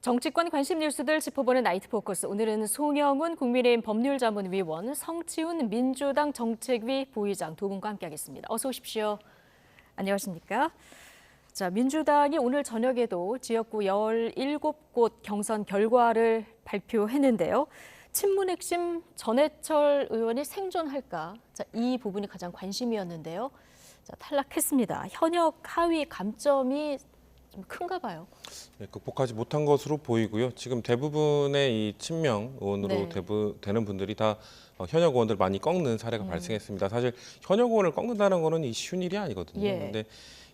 정치권 관심 뉴스들 짚어보는 나이트 포커스. 오늘은 송영훈 국민의힘 법률자문위원, 성치훈 민주당 정책위 부의장 두 분과 함께하겠습니다. 어서 오십시오. 안녕하십니까? 자, 민주당이 오늘 저녁에도 지역구 17곳 경선 결과를 발표했는데요. 친문 핵심 전해철 의원이 생존할까? 자, 이 부분이 가장 관심이었는데요. 자, 탈락했습니다. 현역 하위 감점이 좀 큰가 봐요. 네, 극복하지 못한 것으로 보이고요. 지금 대부분의 이 친명 의원으로 되는 분들이 다 현역 의원들 많이 꺾는 사례가 발생했습니다. 사실 현역 의원을 꺾는다는 거는 쉬운 일이 아니거든요. 그런데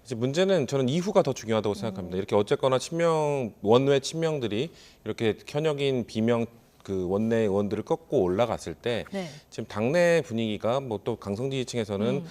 이제 문제는 저는 이후가 더 중요하다고 생각합니다. 이렇게 어쨌거나 친명 원외 친명들이 이렇게 현역인 비명 그 원내 의원들을 꺾고 올라갔을 때 지금 당내 분위기가 뭐 또 강성 지지층에서는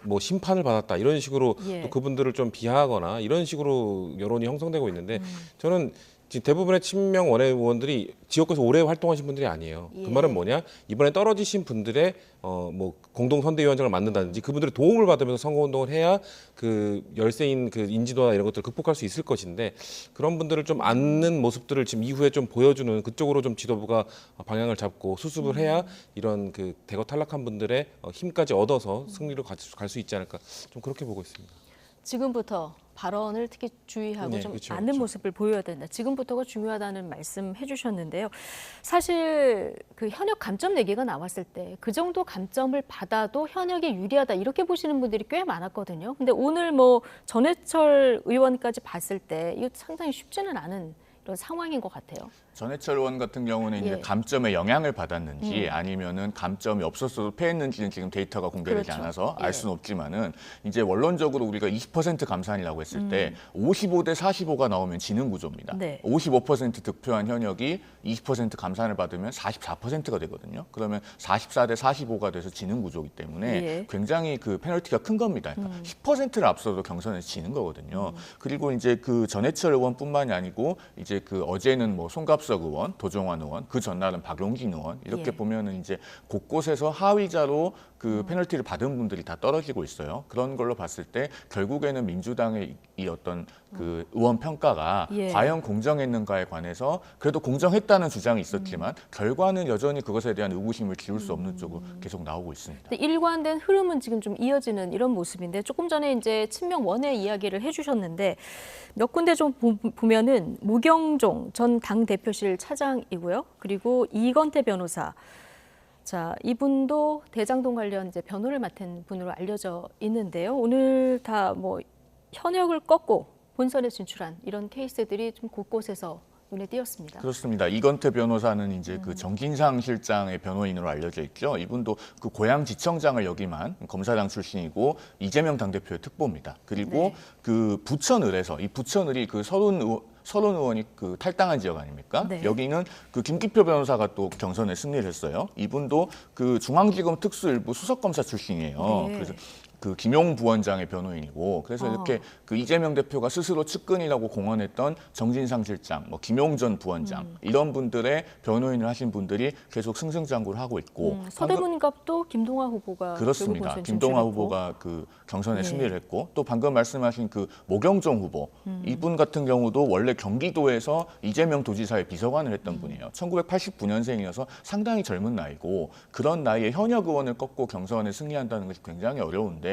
뭐 심판을 받았다 이런 식으로 또 그분들을 좀 비하하거나 이런 식으로 여론이 형성되고 있는데 저는 지금 대부분의 친명 원외 의원들이 지역구에서 오래 활동하신 분들이 아니에요. 그 말은 뭐냐? 이번에 떨어지신 분들의 뭐 공동 선대위원장을 맡는다든지 그분들의 도움을 받으면서 선거운동을 해야 그 열세인 그 인지도나 이런 것들을 극복할 수 있을 것인데 그런 분들을 좀 안는 모습들을 지금 이후에 좀 보여주는 그쪽으로 좀 지도부가 방향을 잡고 수습을 해야 이런 그 대거 탈락한 분들의 힘까지 얻어서 승리로 갈 수 있지 않을까 좀 그렇게 보고 있습니다. 지금부터 발언을 특히 주의하고 좀 아는 모습을 보여야 된다. 지금부터가 중요하다는 말씀 해주셨는데요. 사실 그 현역 감점 내기가 나왔을 때 그 정도 감점을 받아도 현역에 유리하다 이렇게 보시는 분들이 꽤 많았거든요. 근데 오늘 뭐 전해철 의원까지 봤을 때 이거 상당히 쉽지는 않은 이런 상황인 것 같아요. 전해철 의원 같은 경우는 이제 감점에 영향을 받았는지 아니면은 감점이 없었어도 패했는지는 지금 데이터가 공개되지 않아서 알 수는 없지만은 이제 원론적으로 우리가 20% 감산이라고 했을 때 55대 45가 나오면 지는 구조입니다. 55% 득표한 현역이 20% 감산을 받으면 44%가 되거든요. 그러면 44대 45가 돼서 지는 구조이기 때문에 굉장히 그 페널티가 큰 겁니다. 그러니까 10%를 앞서도 경선에서 지는 거거든요. 그리고 이제 그 전해철 의원뿐만이 아니고 이제 그 어제는 뭐 송갑석 의원, 도종환 의원, 그 전날은 박용진 의원 이렇게 보면은 이제 곳곳에서 하위자로 그 페널티를 받은 분들이 다 떨어지고 있어요. 그런 걸로 봤을 때 결국에는 민주당의 이 어떤 그 의원 평가가 과연 공정했는가에 관해서 그래도 공정했다는 주장이 있었지만 결과는 여전히 그것에 대한 의구심을 지울 수 없는 쪽으로 계속 나오고 있습니다. 일관된 흐름은 지금 좀 이어지는 이런 모습인데 조금 전에 이제 친명 원외 이야기를 해주셨는데 몇 군데 좀 보면은 무경종 전 당대표실 차장이고요. 그리고 이건태 변호사. 자, 이분도 대장동 관련 이제 변호를 맡은 분으로 알려져 있는데요. 오늘 다 뭐 현역을 꺾고 본선에 진출한 이런 케이스들이 좀 곳곳에서 눈에 띄었습니다. 그렇습니다. 이건태 변호사는 이제 그 정진상 실장의 변호인으로 알려져 있죠. 이분도 그 고양지청장을 역임한 검사장 출신이고 이재명 당대표의 특보입니다. 그리고 그 부천을에서 이 부천을이 그 서른 의원이 그 탈당한 지역 아닙니까? 여기는 그 김기표 변호사가 또 경선에 승리를 했어요. 이분도 그 중앙지검 특수일부 수석검사 출신이에요. 그래서 그 김용 부원장의 변호인이고 그래서 이렇게 그 이재명 대표가 스스로 측근이라고 공언했던 정진상 실장, 뭐 김용 전 부원장 이런 분들의 변호인을 하신 분들이 계속 승승장구를 하고 있고 서대문갑도 김동화 후보가 그렇습니다. 김동화 후보가 그 경선에 승리를 했고 또 방금 말씀하신 그 모경종 후보 이분 같은 경우도 원래 경기도에서 이재명 도지사의 비서관을 했던 분이에요. 1989년생이어서 상당히 젊은 나이고 그런 나이에 현역 의원을 꺾고 경선에 승리한다는 것이 굉장히 어려운데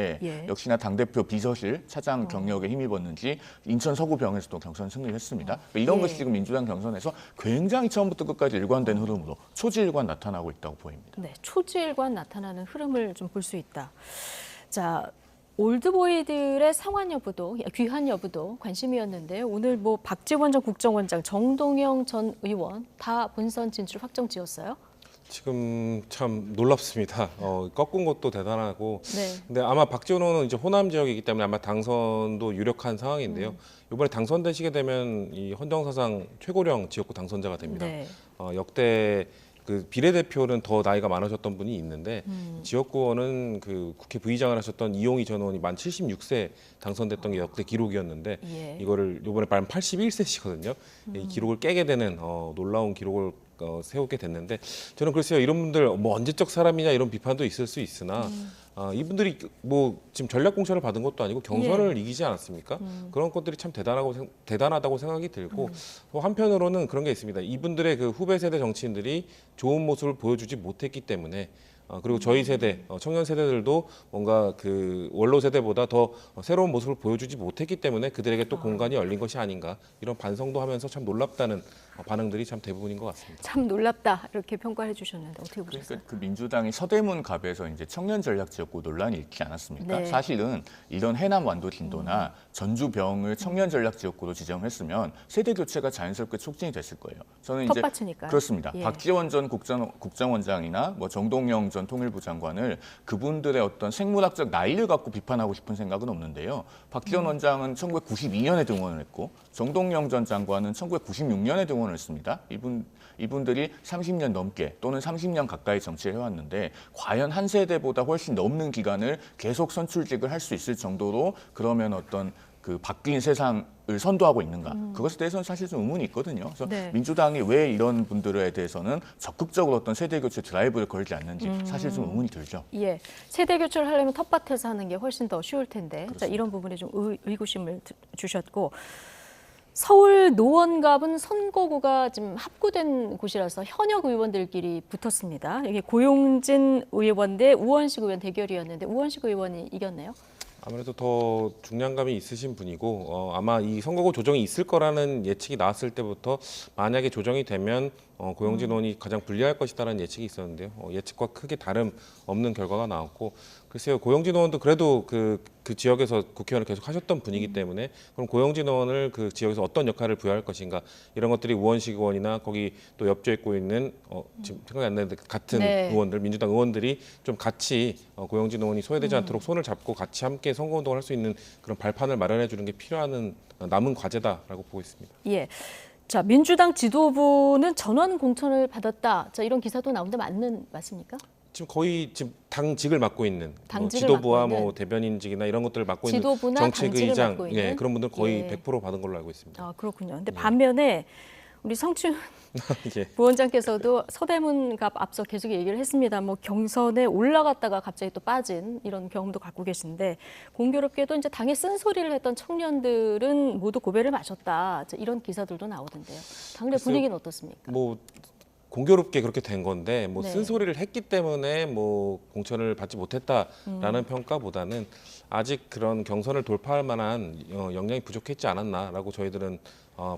역시나 당대표 비서실 차장 경력에 힘입었는지 인천 서구병에서도 경선 승리를 했습니다. 이런 것이 지금 민주당 경선에서 굉장히 처음부터 끝까지 일관된 흐름으로 초지일관 나타나고 있다고 보입니다. 네, 초지일관 나타나는 흐름을 좀 볼 수 있다. 자, 올드보이들의 상환 여부도 귀환 여부도 관심이었는데요. 오늘 뭐 박지원 전 국정원장, 정동영 전 의원 다 본선 진출 확정 지었어요. 지금 참 놀랍습니다. 꺾은 것도 대단하고. 근데 아마 박지원 의원은 이제 호남 지역이기 때문에 아마 당선도 유력한 상황인데요. 이번에 당선되시게 되면 이 헌정사상 최고령 지역구 당선자가 됩니다. 역대 그 비례대표는 더 나이가 많으셨던 분이 있는데 지역구원은 그 국회 부의장을 하셨던 이용희 전 의원이 만 76세 당선됐던 게 역대 기록이었는데 이거를 이번에 만 81세시거든요. 이 기록을 깨게 되는 놀라운 기록을 세우게 됐는데 저는 글쎄요 이런 분들 뭐 언제적 사람이냐 이런 비판도 있을 수 있으나 이분들이 뭐 지금 전략 공천을 받은 것도 아니고 경선을 이기지 않았습니까? 그런 것들이 참 대단하다고 생각이 들고 또 한편으로는 그런 게 있습니다. 이분들의 그 후배 세대 정치인들이 좋은 모습을 보여주지 못했기 때문에 그리고 저희 세대 청년 세대들도 뭔가 그 원로 세대보다 더 새로운 모습을 보여주지 못했기 때문에 그들에게 또 공간이 열린 것이 아닌가 이런 반성도 하면서 참 놀랍다는 반응들이 참 대부분인 것 같습니다. 참 놀랍다 이렇게 평가해 주셨는데 어떻게 보셨어요? 그러니까 그 민주당이 서대문 갑에서 이제 청년 전략 지역구 논란이 있지 않았습니까? 네. 사실은 이런 해남 완도 진도나 전주병을 청년 전략 지역구로 지정했으면 세대 교체가 자연스럽게 촉진이 됐을 거예요. 저는 이제 텃밭이니까요. 그렇습니다. 예. 박지원 전 국정원장이나 뭐 정동영 전 통일부 장관을 그분들의 어떤 생물학적 나이를 갖고 비판하고 싶은 생각은 없는데요. 박지원 원장은 1992년에 등원을 했고 정동영 전 장관은 1996년에 등원을 했습니다. 이분들이 30년 넘게 또는 30년 가까이 정치를 해왔는데 과연 한 세대보다 훨씬 넘는 기간을 계속 선출직을 할 수 있을 정도로 그러면 어떤 그 바뀐 세상을 선도하고 있는가? 그것에 대해서는 사실 좀 의문이 있거든요. 그래서 네. 민주당이 왜 이런 분들에 대해서는 적극적으로 어떤 세대 교체 드라이브를 걸지 않는지 사실 좀 의문이 들죠. 예, 세대 교체를 하려면 텃밭에서 하는 게 훨씬 더 쉬울 텐데 자, 이런 부분에 좀 의구심을 주셨고 서울 노원갑은 선거구가 지금 합구된 곳이라서 현역 의원들끼리 붙었습니다. 여기 고용진 의원 대 우원식 의원 대결이었는데 우원식 의원이 이겼네요. 아무래도 더 중량감이 있으신 분이고 아마 이 선거구 조정이 있을 거라는 예측이 나왔을 때부터 만약에 조정이 되면 고용진 의원이 가장 불리할 것이다라는 예측이 있었는데요. 예측과 크게 다름 없는 결과가 나왔고 글쎄요 고용진 의원도 그래도 그 지역에서 국회의원을 계속 하셨던 분이기 때문에 그럼 고용진 의원을 그 지역에서 어떤 역할을 부여할 것인가 이런 것들이 우원식 의원이나 거기 또 엽조있고 있는 지금 생각이 안 나는데 같은 네. 의원들 민주당 의원들이 좀 같이 고용진 의원이 소외되지 않도록 손을 잡고 같이 함께 선거운동을 할 수 있는 그런 발판을 마련해 주는 게 필요한 남은 과제다라고 보고 있습니다. 예. 자, 민주당 지도부는 전원 공천을 받았다. 자, 이런 기사도 나오는데 맞습니까? 지금 거의 지금 당직을 맡고 있는 뭐 당직을 지도부와 맡고 있는 뭐 대변인직이나 이런 것들을 맡고 있는 지도부나 당직을 정책의장 맡고 있는? 예, 그런 분들 거의 예. 100% 받은 걸로 알고 있습니다. 아, 그렇군요. 근데 반면에 우리 성춘 예. 부원장께서도 서대문갑 앞서 계속 얘기를 했습니다. 뭐 경선에 올라갔다가 갑자기 또 빠진 이런 경험도 갖고 계신데 공교롭게도 이제 당에 쓴소리를 했던 청년들은 모두 고배를 마셨다. 자, 이런 기사들도 나오던데요. 당내 글쎄요. 분위기는 어떻습니까? 뭐 공교롭게 그렇게 된 건데 뭐 네. 쓴소리를 했기 때문에 뭐 공천을 받지 못했다라는 평가보다는 아직 그런 경선을 돌파할 만한 역량이 부족했지 않았나라고 저희들은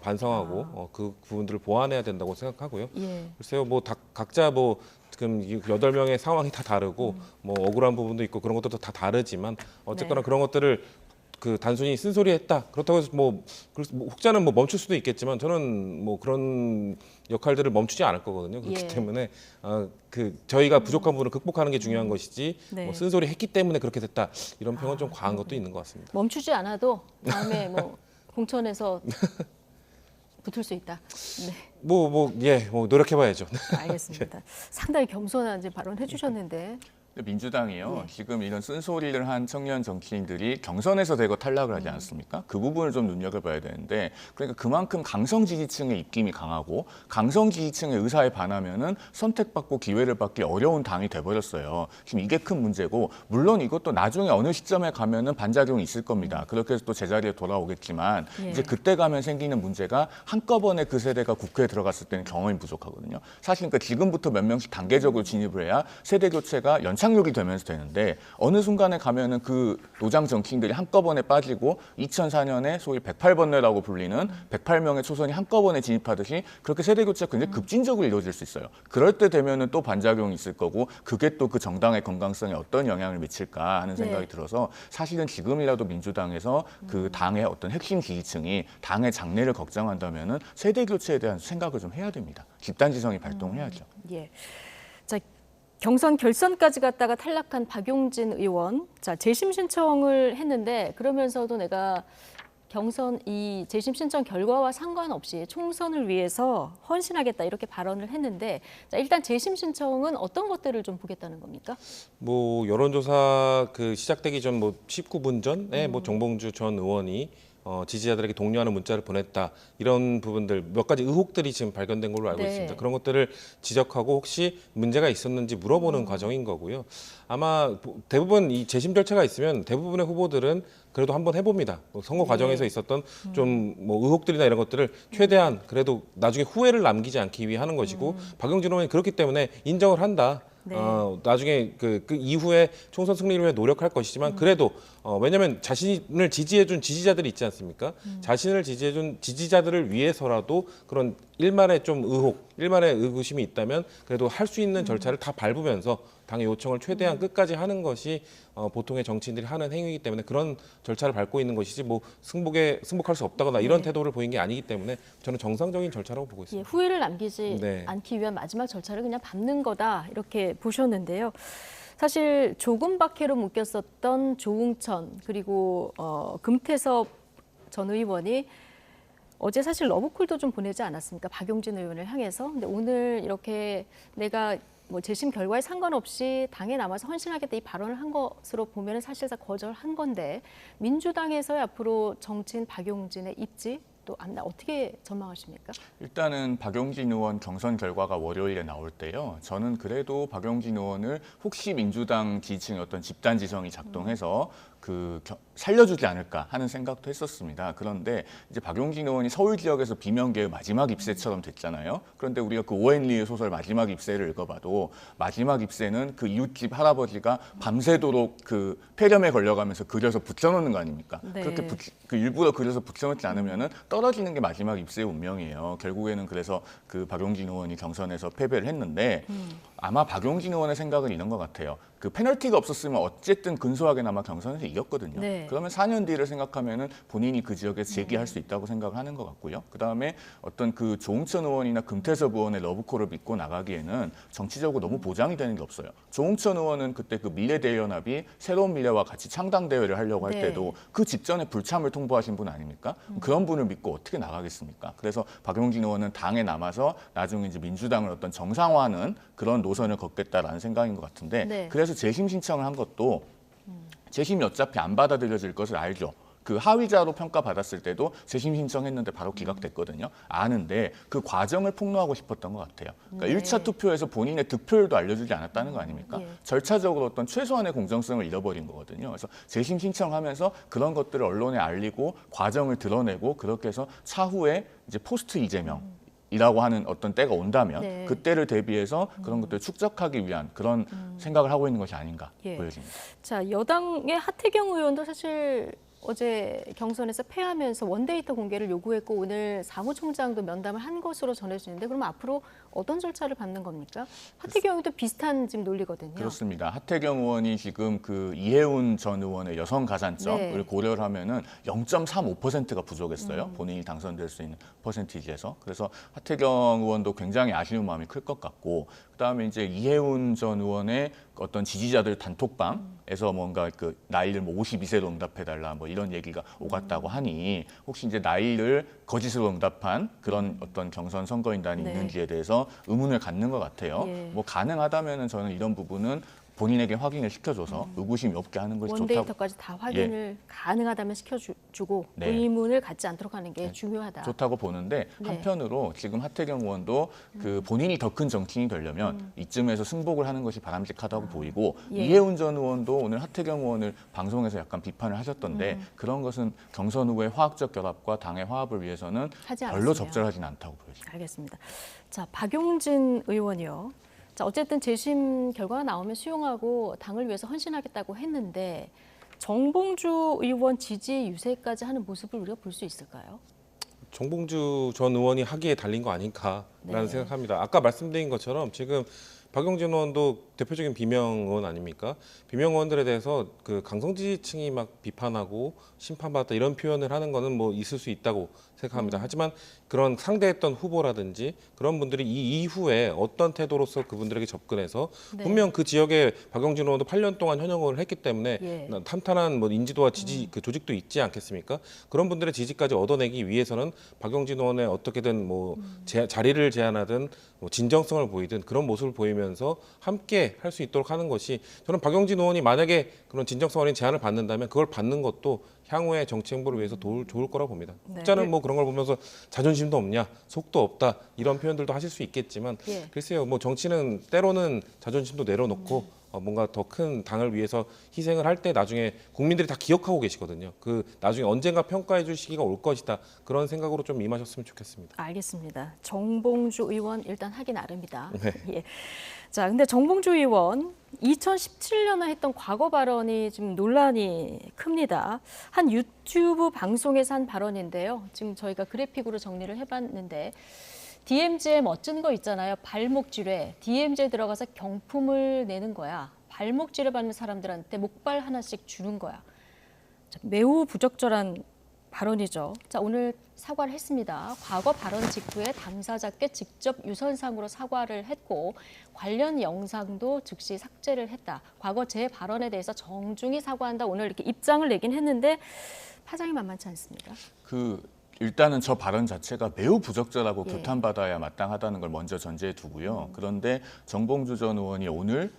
반성하고 그 부분들을 보완해야 된다고 생각하고요. 예. 글쎄요, 뭐 각자 뭐 지금 8명의 상황이 다 다르고 뭐 억울한 부분도 있고 그런 것들도 다 다르지만 어쨌거나 네. 그런 것들을 그 단순히 쓴소리했다 그렇다고 해서 뭐 혹자는 뭐 멈출 수도 있겠지만 저는 뭐 그런 역할들을 멈추지 않을 거거든요. 그렇기 예. 때문에 그 저희가 부족한 부분을 극복하는 게 중요한 것이지 네. 뭐 쓴소리 했기 때문에 그렇게 됐다 이런 평은 좀 과한 것도 있는 것 같습니다. 멈추지 않아도 다음에 뭐 공천에서 붙을 수 있다. 네. 뭐 노력해봐야죠. 알겠습니다. 상당히 겸손한 이제 발언 해주셨는데 민주당이요. 예. 지금 이런 쓴소리를 한 청년 정치인들이 경선에서 대거 탈락을 하지 않았습니까? 그 부분을 좀 눈여겨봐야 되는데 그러니까 그만큼 강성 지지층의 입김이 강하고 강성 지지층의 의사에 반하면은 선택받고 기회를 받기 어려운 당이 돼버렸어요. 지금 이게 큰 문제고 물론 이것도 나중에 어느 시점에 가면은 반작용이 있을 겁니다. 그렇게 해서 또 제자리에 돌아오겠지만 예. 이제 그때 가면 생기는 문제가 한꺼번에 그 세대가 국회에 들어갔을 때는 경험이 부족하거든요. 사실 그러니까 지금부터 몇 명씩 단계적으로 진입을 해야 세대 교체가 연착륙이 되면서 되는데 어느 순간에 가면은 그 노장 정치인들이 한꺼번에 빠지고 2004년에 소위 108번뇌라고 불리는 108명의 초선이 한꺼번에 진입하듯이 그렇게 세대 교체가 굉장히 급진적으로 이루어질 수 있어요. 그럴 때 되면은 또 반작용이 있을 거고 그게 또 그 정당의 건강성에 어떤 영향을 미칠까 하는 생각이 네. 들어서 사실은 지금이라도 민주당에서 그 당의 어떤 핵심 지지층이 당의 장래를 걱정한다면은 세대 교체에 대한 생각을 좀 해야 됩니다. 집단지성이 발동해야죠. 예. 자, 경선 결선까지 갔다가 탈락한 박용진 의원, 자 재심 신청을 했는데 그러면서도 내가 경선 이 재심 신청 결과와 상관없이 총선을 위해서 헌신하겠다 이렇게 발언을 했는데 자, 일단 재심 신청은 어떤 것들을 좀 보겠다는 겁니까? 뭐 여론조사 그 시작되기 전 뭐 19분 전에 뭐 정봉주 전 의원이 지지자들에게 독려하는 문자를 보냈다. 이런 부분들 몇 가지 의혹들이 지금 발견된 걸로 알고 네. 있습니다. 그런 것들을 지적하고 혹시 문제가 있었는지 물어보는 과정인 거고요. 아마 대부분 이 재심 절차가 있으면 대부분의 후보들은 그래도 한번 해봅니다. 선거 과정에서 있었던 좀 뭐 의혹들이나 이런 것들을 최대한 그래도 나중에 후회를 남기지 않기 위해 하는 것이고 박용진 의원이 그렇기 때문에 인정을 한다. 네. 나중에 그 이후에 총선 승리를 위해 노력할 것이지만 그래도 왜냐하면 자신을 지지해준 지지자들이 있지 않습니까? 자신을 지지해준 지지자들을 위해서라도 그런 일말의 좀 의혹, 일말의 의구심이 있다면 그래도 할 수 있는 절차를 다 밟으면서 당의 요청을 최대한 끝까지 하는 것이 보통의 정치인들이 하는 행위이기 때문에 그런 절차를 밟고 있는 것이지 뭐 승복할 수 없다거나 이런 태도를 보인 게 아니기 때문에 저는 정상적인 절차라고 보고 예, 있습니다. 후회를 남기지 네. 않기 위한 마지막 절차를 그냥 밟는 거다 이렇게 보셨는데요. 사실 조금 박해로 묶였었던 조응천 그리고 금태섭 전 의원이 어제 사실 러브콜도 좀 보내지 않았습니까? 박용진 의원을 향해서. 근데 오늘 이렇게 내가 뭐 재심 결과에 상관없이 당에 남아서 헌신하겠다 이 발언을 한 것으로 보면 사실상 거절한 건데 민주당에서의 앞으로 정치인 박용진의 입지 또 어떻게 전망하십니까? 일단은 박용진 의원 경선 결과가 월요일에 나올 때요. 저는 그래도 박용진 의원을 혹시 민주당 지지층의 어떤 집단 지성이 작동해서 살려주지 않을까 하는 생각도 했었습니다. 그런데 이제 박용진 의원이 서울 지역에서 비명계의 마지막 입세처럼 됐잖아요. 그런데 우리가 그 오웬리의 소설 마지막 입세를 읽어봐도 마지막 입세는 그 이웃집 할아버지가 밤새도록 그 폐렴에 걸려가면서 그려서 붙여놓는 거 아닙니까? 네. 그렇게 일부러 그려서 붙여놓지 않으면은 떨어지는 게 마지막 입세의 운명이에요. 결국에는 그래서 그 박용진 의원이 경선에서 패배를 했는데 아마 박용진 의원의 생각은 이런 것 같아요. 그 페널티가 없었으면 어쨌든 근소하게나마 경선에서 이겼거든요. 네. 그러면 4년 뒤를 생각하면은 본인이 그 지역에서 재기할 수 있다고 생각을 하는 것 같고요. 그다음에 어떤 그 조응천 의원이나 금태섭 의원의 러브콜을 믿고 나가기에는 정치적으로 너무 보장이 되는 게 없어요. 조응천 의원은 그때 그 미래대연합이 새로운 미래와 같이 창당 대회를 하려고 할 네. 때도 그 직전에 불참을 통보하신 분 아닙니까? 그런 분을 믿고 어떻게 나가겠습니까? 그래서 박용진 의원은 당에 남아서 나중에 이제 민주당을 어떤 정상화하는 그런 노선을 걷겠다라는 생각인 것 같은데 네. 그래서 재심 신청을 한 것도 재심이 어차피 안 받아들여질 것을 알죠. 그 하위자로 평가받았을 때도 재심 신청했는데 바로 기각됐거든요. 아는데 그 과정을 폭로하고 싶었던 것 같아요. 그러니까 네. 1차 투표에서 본인의 득표율도 알려주지 않았다는 거 아닙니까? 예. 절차적으로 어떤 최소한의 공정성을 잃어버린 거거든요. 그래서 재심 신청하면서 그런 것들을 언론에 알리고 과정을 드러내고 그렇게 해서 차후에 이제 포스트 이재명 이라고 하는 어떤 때가 온다면 네. 그때를 대비해서 그런 것들을 축적하기 위한 그런 생각을 하고 있는 것이 아닌가 예. 보여집니다. 자, 여당의 하태경 의원도 사실 어제 경선에서 패하면서 원데이터 공개를 요구했고 오늘 사무총장도 면담을 한 것으로 전해지는데 그럼 앞으로 어떤 절차를 밟는 겁니까? 하태경 의원도 비슷한 지금 논리거든요. 그렇습니다. 하태경 의원이 지금 그 이해운 전 의원의 여성 가산점을 네. 고려를 하면은 0.35%가 부족했어요. 본인이 당선될 수 있는 퍼센티지에서. 그래서 하태경 의원도 굉장히 아쉬운 마음이 클 것 같고 그다음에 이제 이해운 전 의원의 어떤 지지자들 단톡방에서 뭔가 그 나이를 뭐 52세로 응답해달라 뭐 이런 얘기가 오갔다고 하니 혹시 이제 나이를 거짓으로 응답한 그런 어떤 경선 선거인단이 네. 있는지에 대해서 의문을 갖는 것 같아요. 예. 뭐 가능하다면은 저는 이런 부분은 본인에게 확인을 시켜줘서 의구심이 없게 하는 것이 좋다고. 원데이터까지 다 확인을 가능하다면 시켜주고 네. 의문을 갖지 않도록 하는 게 중요하다. 좋다고 보는데 네. 한편으로 지금 하태경 의원도 그 본인이 더 큰 정치인이 되려면 이쯤에서 승복을 하는 것이 바람직하다고 보이고 예. 이해운 전 의원도 오늘 하태경 의원을 방송에서 약간 비판을 하셨던데 그런 것은 경선 후의 화학적 결합과 당의 화합을 위해서는 하지 별로 않았으면. 적절하지는 않다고 보여집니다. 알겠습니다. 자, 박용진 의원이요. 자, 어쨌든 재심 결과가 나오면 수용하고 당을 위해서 헌신하겠다고 했는데 정봉주 의원 지지 유세까지 하는 모습을 우리가 볼 수 있을까요? 정봉주 전 의원이 하기에 달린 거 아닌가라는 네. 생각합니다. 아까 말씀드린 것처럼 지금 박용진 의원도 대표적인 비명 의원 아닙니까? 비명 의원들에 대해서 그 강성지층이 막 비판하고 심판받았다 이런 표현을 하는 거는 뭐 있을 수 있다고 생각합니다. 하지만 그런 상대했던 후보라든지 그런 분들이 이 이후에 어떤 태도로서 그분들에게 접근해서 네. 분명 그 지역에 박용진 의원도 8년 동안 현역 의원을 했기 때문에 예. 탄탄한 뭐 인지도와 지지 그 조직도 있지 않겠습니까? 그런 분들의 지지까지 얻어내기 위해서는 박용진 의원의 어떻게든 뭐 자리를 제안하든 뭐 진정성을 보이든 그런 모습을 보이면서 함께 할 수 있도록 하는 것이 저는 박용진 의원이 만약에 그런 진정성 어린 제안을 받는다면 그걸 받는 것도 향후의 정치 행보를 위해서 좋을 거라고 봅니다. 네. 혹자는 뭐 그런 걸 보면서 자존심도 없냐, 속도 없다 이런 표현들도 하실 수 있겠지만 예. 글쎄요, 뭐 정치는 때로는 자존심도 내려놓고 뭔가 더 큰 당을 위해서 희생을 할 때 나중에 국민들이 다 기억하고 계시거든요. 그 나중에 언젠가 평가해 줄 시기가 올 것이다. 그런 생각으로 좀 임하셨으면 좋겠습니다. 알겠습니다. 정봉주 의원 일단 하기 나름이다. 네. 예. 자, 근데 정봉주 의원 2017년에 했던 과거 발언이 지금 논란이 큽니다. 한 유튜브 방송에서 한 발언인데요. 지금 저희가 그래픽으로 정리를 해봤는데 DMZ에 멋진 거 있잖아요. 발목질에 DMZ에 들어가서 경품을 내는 거야. 발목질을 받는 사람들한테 목발 하나씩 주는 거야. 자, 매우 부적절한 발언이죠. 자, 오늘 사과를 했습니다. 과거 발언 직후에 당사자께 직접 유선상으로 사과를 했고 관련 영상도 즉시 삭제를 했다. 과거 제 발언에 대해서 정중히 사과한다. 오늘 이렇게 입장을 내긴 했는데 파장이 만만치 않습니다. 일단은 저 발언 자체가 매우 부적절하고 예. 규탄받아야 마땅하다는 걸 먼저 전제해 두고요. 그런데 정봉주 전 의원이 오늘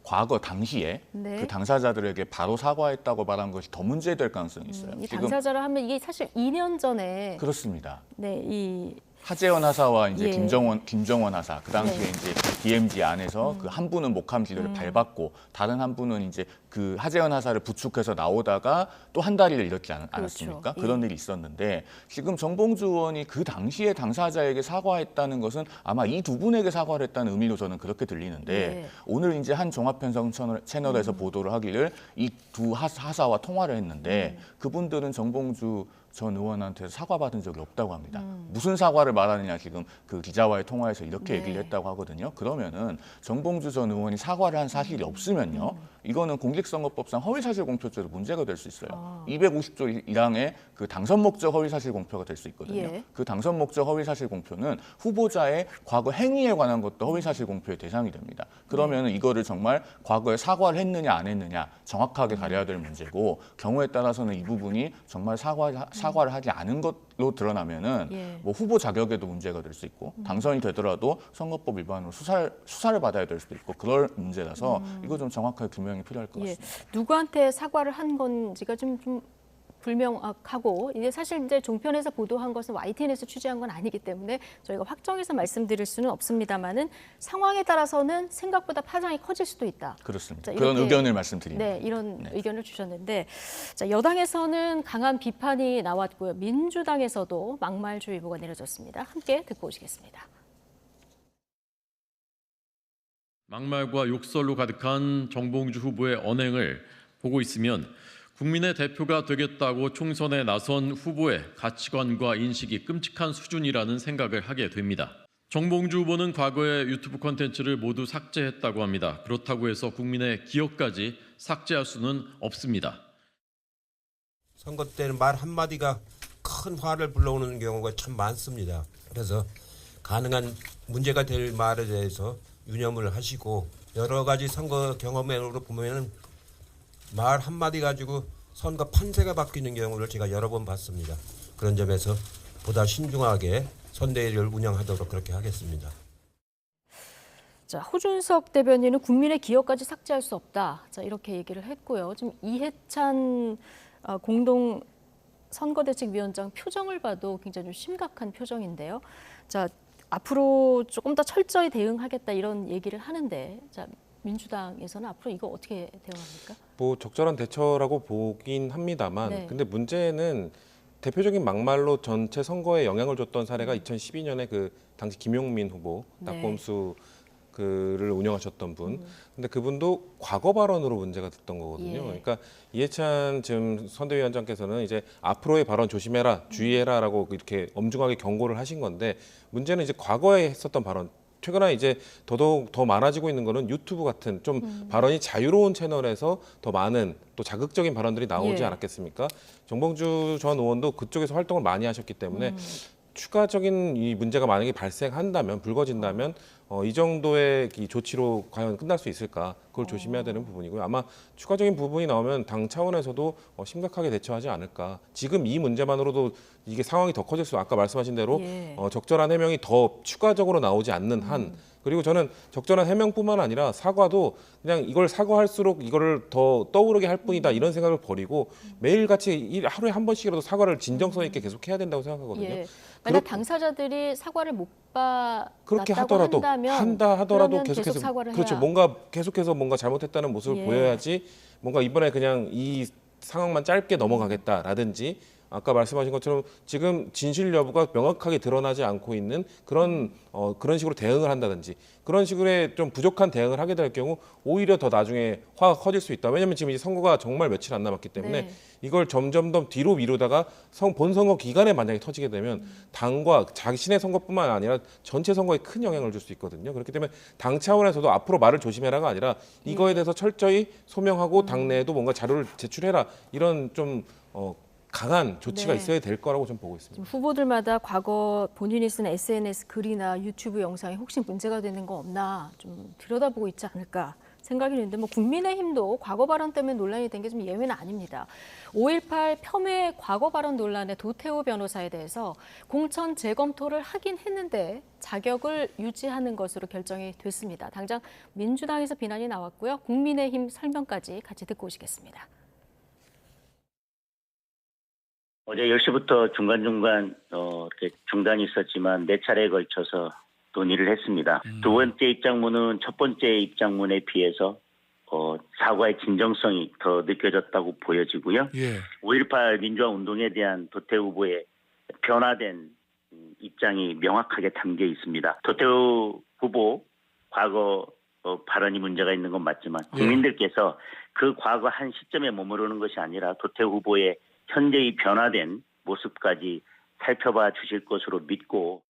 과거 당시에 네. 그 당사자들에게 바로 사과했다고 말한 것이 더 문제될 가능성이 있어요. 이 당사자라 하면 이게 사실 2년 전에 그렇습니다. 네, 이 하재헌 하사와 이제 예. 김정원 하사 그 당시에 네. 이제 DMZ 안에서 그 한 분은 목함지를 밟았고 다른 한 분은 이제 그 하재헌 하사를 부축해서 나오다가 또 한 다리를 잃었지 않았습니까? 그렇죠. 그런 일이 있었는데 지금 정봉주 의원이 그 당시에 당사자에게 사과했다는 것은 아마 이 두 분에게 사과를 했다는 의미로 저는 그렇게 들리는데 예. 오늘 이제 한 종합편성 채널에서 보도를 하기를 이 두 하사와 통화를 했는데 그분들은 정봉주 전 의원한테 사과받은 적이 없다고 합니다. 무슨 사과를 말하느냐 지금 그 기자와의 통화에서 이렇게 네. 얘기를 했다고 하거든요. 그러면은 정봉주 전 의원이 사과를 한 사실이 없으면요. 이거는 공직선거법상 허위사실공표죄로 문제가 될 수 있어요. 250조 1항의 그 당선 목적 허위사실 공표가 될 수 있거든요. 예. 그 당선 목적 허위사실 공표는 후보자의 과거 행위에 관한 것도 허위사실 공표의 대상이 됩니다. 그러면은 이거를 정말 과거에 사과를 했느냐 안 했느냐 정확하게 가려야 될 문제고 경우에 따라서는 이 부분이 정말 사과를 하지 않은 것로 드러나면은 예. 뭐 후보 자격에도 문제가 될 수 있고 당선이 되더라도 선거법 위반으로 수사를 받아야 될 수도 있고 그럴 문제라서 이거 좀 정확하게 규명이 필요할 것 예, 같습니다. 누구한테 사과를 한 건지가 좀 불명확하고 이게 사실 이제 종편에서 보도한 것은 YTN에서 취재한 건 아니기 때문에 저희가 확정해서 말씀드릴 수는 없습니다만은 상황에 따라서는 생각보다 파장이 커질 수도 있다. 그렇습니다. 자, 그런 이렇게, 의견을 말씀드립니다. 네, 이런 의견을 주셨는데 자, 여당에서는 강한 비판이 나왔고요. 민주당에서도 막말주의보가 내려졌습니다. 함께 듣고 오시겠습니다. 막말과 욕설로 가득한 정봉주 후보의 언행을 보고 있으면 국민의 대표가 되겠다고 총선에 나선 후보의 가치관과 인식이 끔찍한 수준이라는 생각을 하게 됩니다. 정봉주 후보는 과거의 유튜브 콘텐츠를 모두 삭제했다고 합니다. 그렇다고 해서 국민의 기억까지 삭제할 수는 없습니다. 선거 때는 말 한마디가 큰 화를 불러오는 경우가 참 많습니다. 그래서 가능한 문제가 될 말에 대해서 유념을 하시고 여러 가지 선거 경험으로 보면은 말 한마디 가지고 선거 판세가 바뀌는 경우를 제가 여러 번 봤습니다. 그런 점에서 보다 신중하게 선대위를 운영하도록 그렇게 하겠습니다. 자, 호준석 대변인은 국민의 기억까지 삭제할 수 없다. 자, 이렇게 얘기를 했고요. 지금 이해찬 공동 선거대책위원장 표정을 봐도 굉장히 좀 심각한 표정인데요. 자, 앞으로 조금 더 철저히 대응하겠다 이런 얘기를 하는데, 자, 민주당에서는 앞으로 이거 어떻게 대응합니까? 뭐 적절한 대처라고 보긴 합니다만, 네. 근데 문제는 대표적인 막말로 전체 선거에 영향을 줬던 사례가 2012년에 그 당시 김용민 후보 네. 낙범수 그를 운영하셨던 분. 근데 그분도 과거 발언으로 문제가 됐던 거거든요. 예. 그러니까 이해찬 지금 선대위원장께서는 이제 앞으로의 발언 조심해라, 주의해라라고 이렇게 엄중하게 경고를 하신 건데 문제는 이제 과거에 했었던 발언. 최근에 이제 더더욱 더 많아지고 있는 거는 유튜브 같은 좀 발언이 자유로운 채널에서 더 많은 또 자극적인 발언들이 나오지 예. 않았겠습니까? 정봉주 전 의원도 그쪽에서 활동을 많이 하셨기 때문에 추가적인 이 문제가 만약에 발생한다면 불거진다면 이 정도의 이 조치로 과연 끝날 수 있을까? 그걸 조심해야 되는 부분이고요. 아마 추가적인 부분이 나오면 당 차원에서도 심각하게 대처하지 않을까. 지금 이 문제만으로도 이게 상황이 더 커질 수, 아까 말씀하신 대로 예. 적절한 해명이 더 추가적으로 나오지 않는 한, 그리고 저는 적절한 해명뿐만 아니라 사과도 그냥 이걸 사과할수록 이거를 더 떠오르게 할 뿐이다, 이런 생각을 버리고 매일같이 하루에 한 번씩이라도 사과를 진정성 있게 계속 해야 된다고 생각하거든요. 예. 만약 그렇- 당사자들이 사과를 못 그렇게 받았다고 하더라도 한다면 하더라도 그러면 계속해서 계속 사과를 그렇죠. 해야. 뭔가 계속해서 뭔가 잘못했다는 모습을 예. 보여야지, 뭔가 이번에 그냥 이 상황만 짧게 넘어가겠다라든지, 아까 말씀하신 것처럼 지금 진실 여부가 명확하게 드러나지 않고 있는 그런 식으로 대응을 한다든지, 그런 식으로 좀 부족한 대응을 하게 될 경우 오히려 더 나중에 화가 커질 수 있다. 왜냐하면 지금 이제 선거가 정말 며칠 안 남았기 때문에 네. 이걸 점점 더 뒤로 미루다가 본선거 기간에 만약에 터지게 되면 당과 자신의 선거뿐만 아니라 전체 선거에 큰 영향을 줄 수 있거든요. 그렇기 때문에 당 차원에서도 앞으로 말을 조심해라가 아니라 이거에 대해서 철저히 소명하고 당내에도 뭔가 자료를 제출해라, 이런 좀 강한 조치가 네. 있어야 될 거라고 좀 보고 있습니다. 지금 후보들마다 과거 본인이 쓴 SNS 글이나 유튜브 영상에 혹시 문제가 되는 거 없나 좀 들여다보고 있지 않을까 생각이 드는데, 뭐 국민의힘도 과거 발언 때문에 논란이 된 게 좀 예외는 아닙니다. 5.18 폄훼 과거 발언 논란의 도태우 변호사에 대해서 공천 재검토를 하긴 했는데 자격을 유지하는 것으로 결정이 됐습니다. 당장 민주당에서 비난이 나왔고요. 국민의힘 설명까지 같이 듣고 오시겠습니다. 어제 10시부터 중간중간 이렇게 중단이 있었지만 4차례에 걸쳐서 논의를 했습니다. 두 번째 입장문은 첫 번째 입장문에 비해서 사과의 진정성이 더 느껴졌다고 보여지고요. 예. 5.18 민주화 운동에 대한 도태우 후보의 변화된 입장이 명확하게 담겨 있습니다. 도태우 후보 과거 발언이 문제가 있는 건 맞지만 국민들께서 그 과거 한 시점에 머무르는 것이 아니라 도태우 후보의 현재의 변화된 모습까지 살펴봐 주실 것으로 믿고,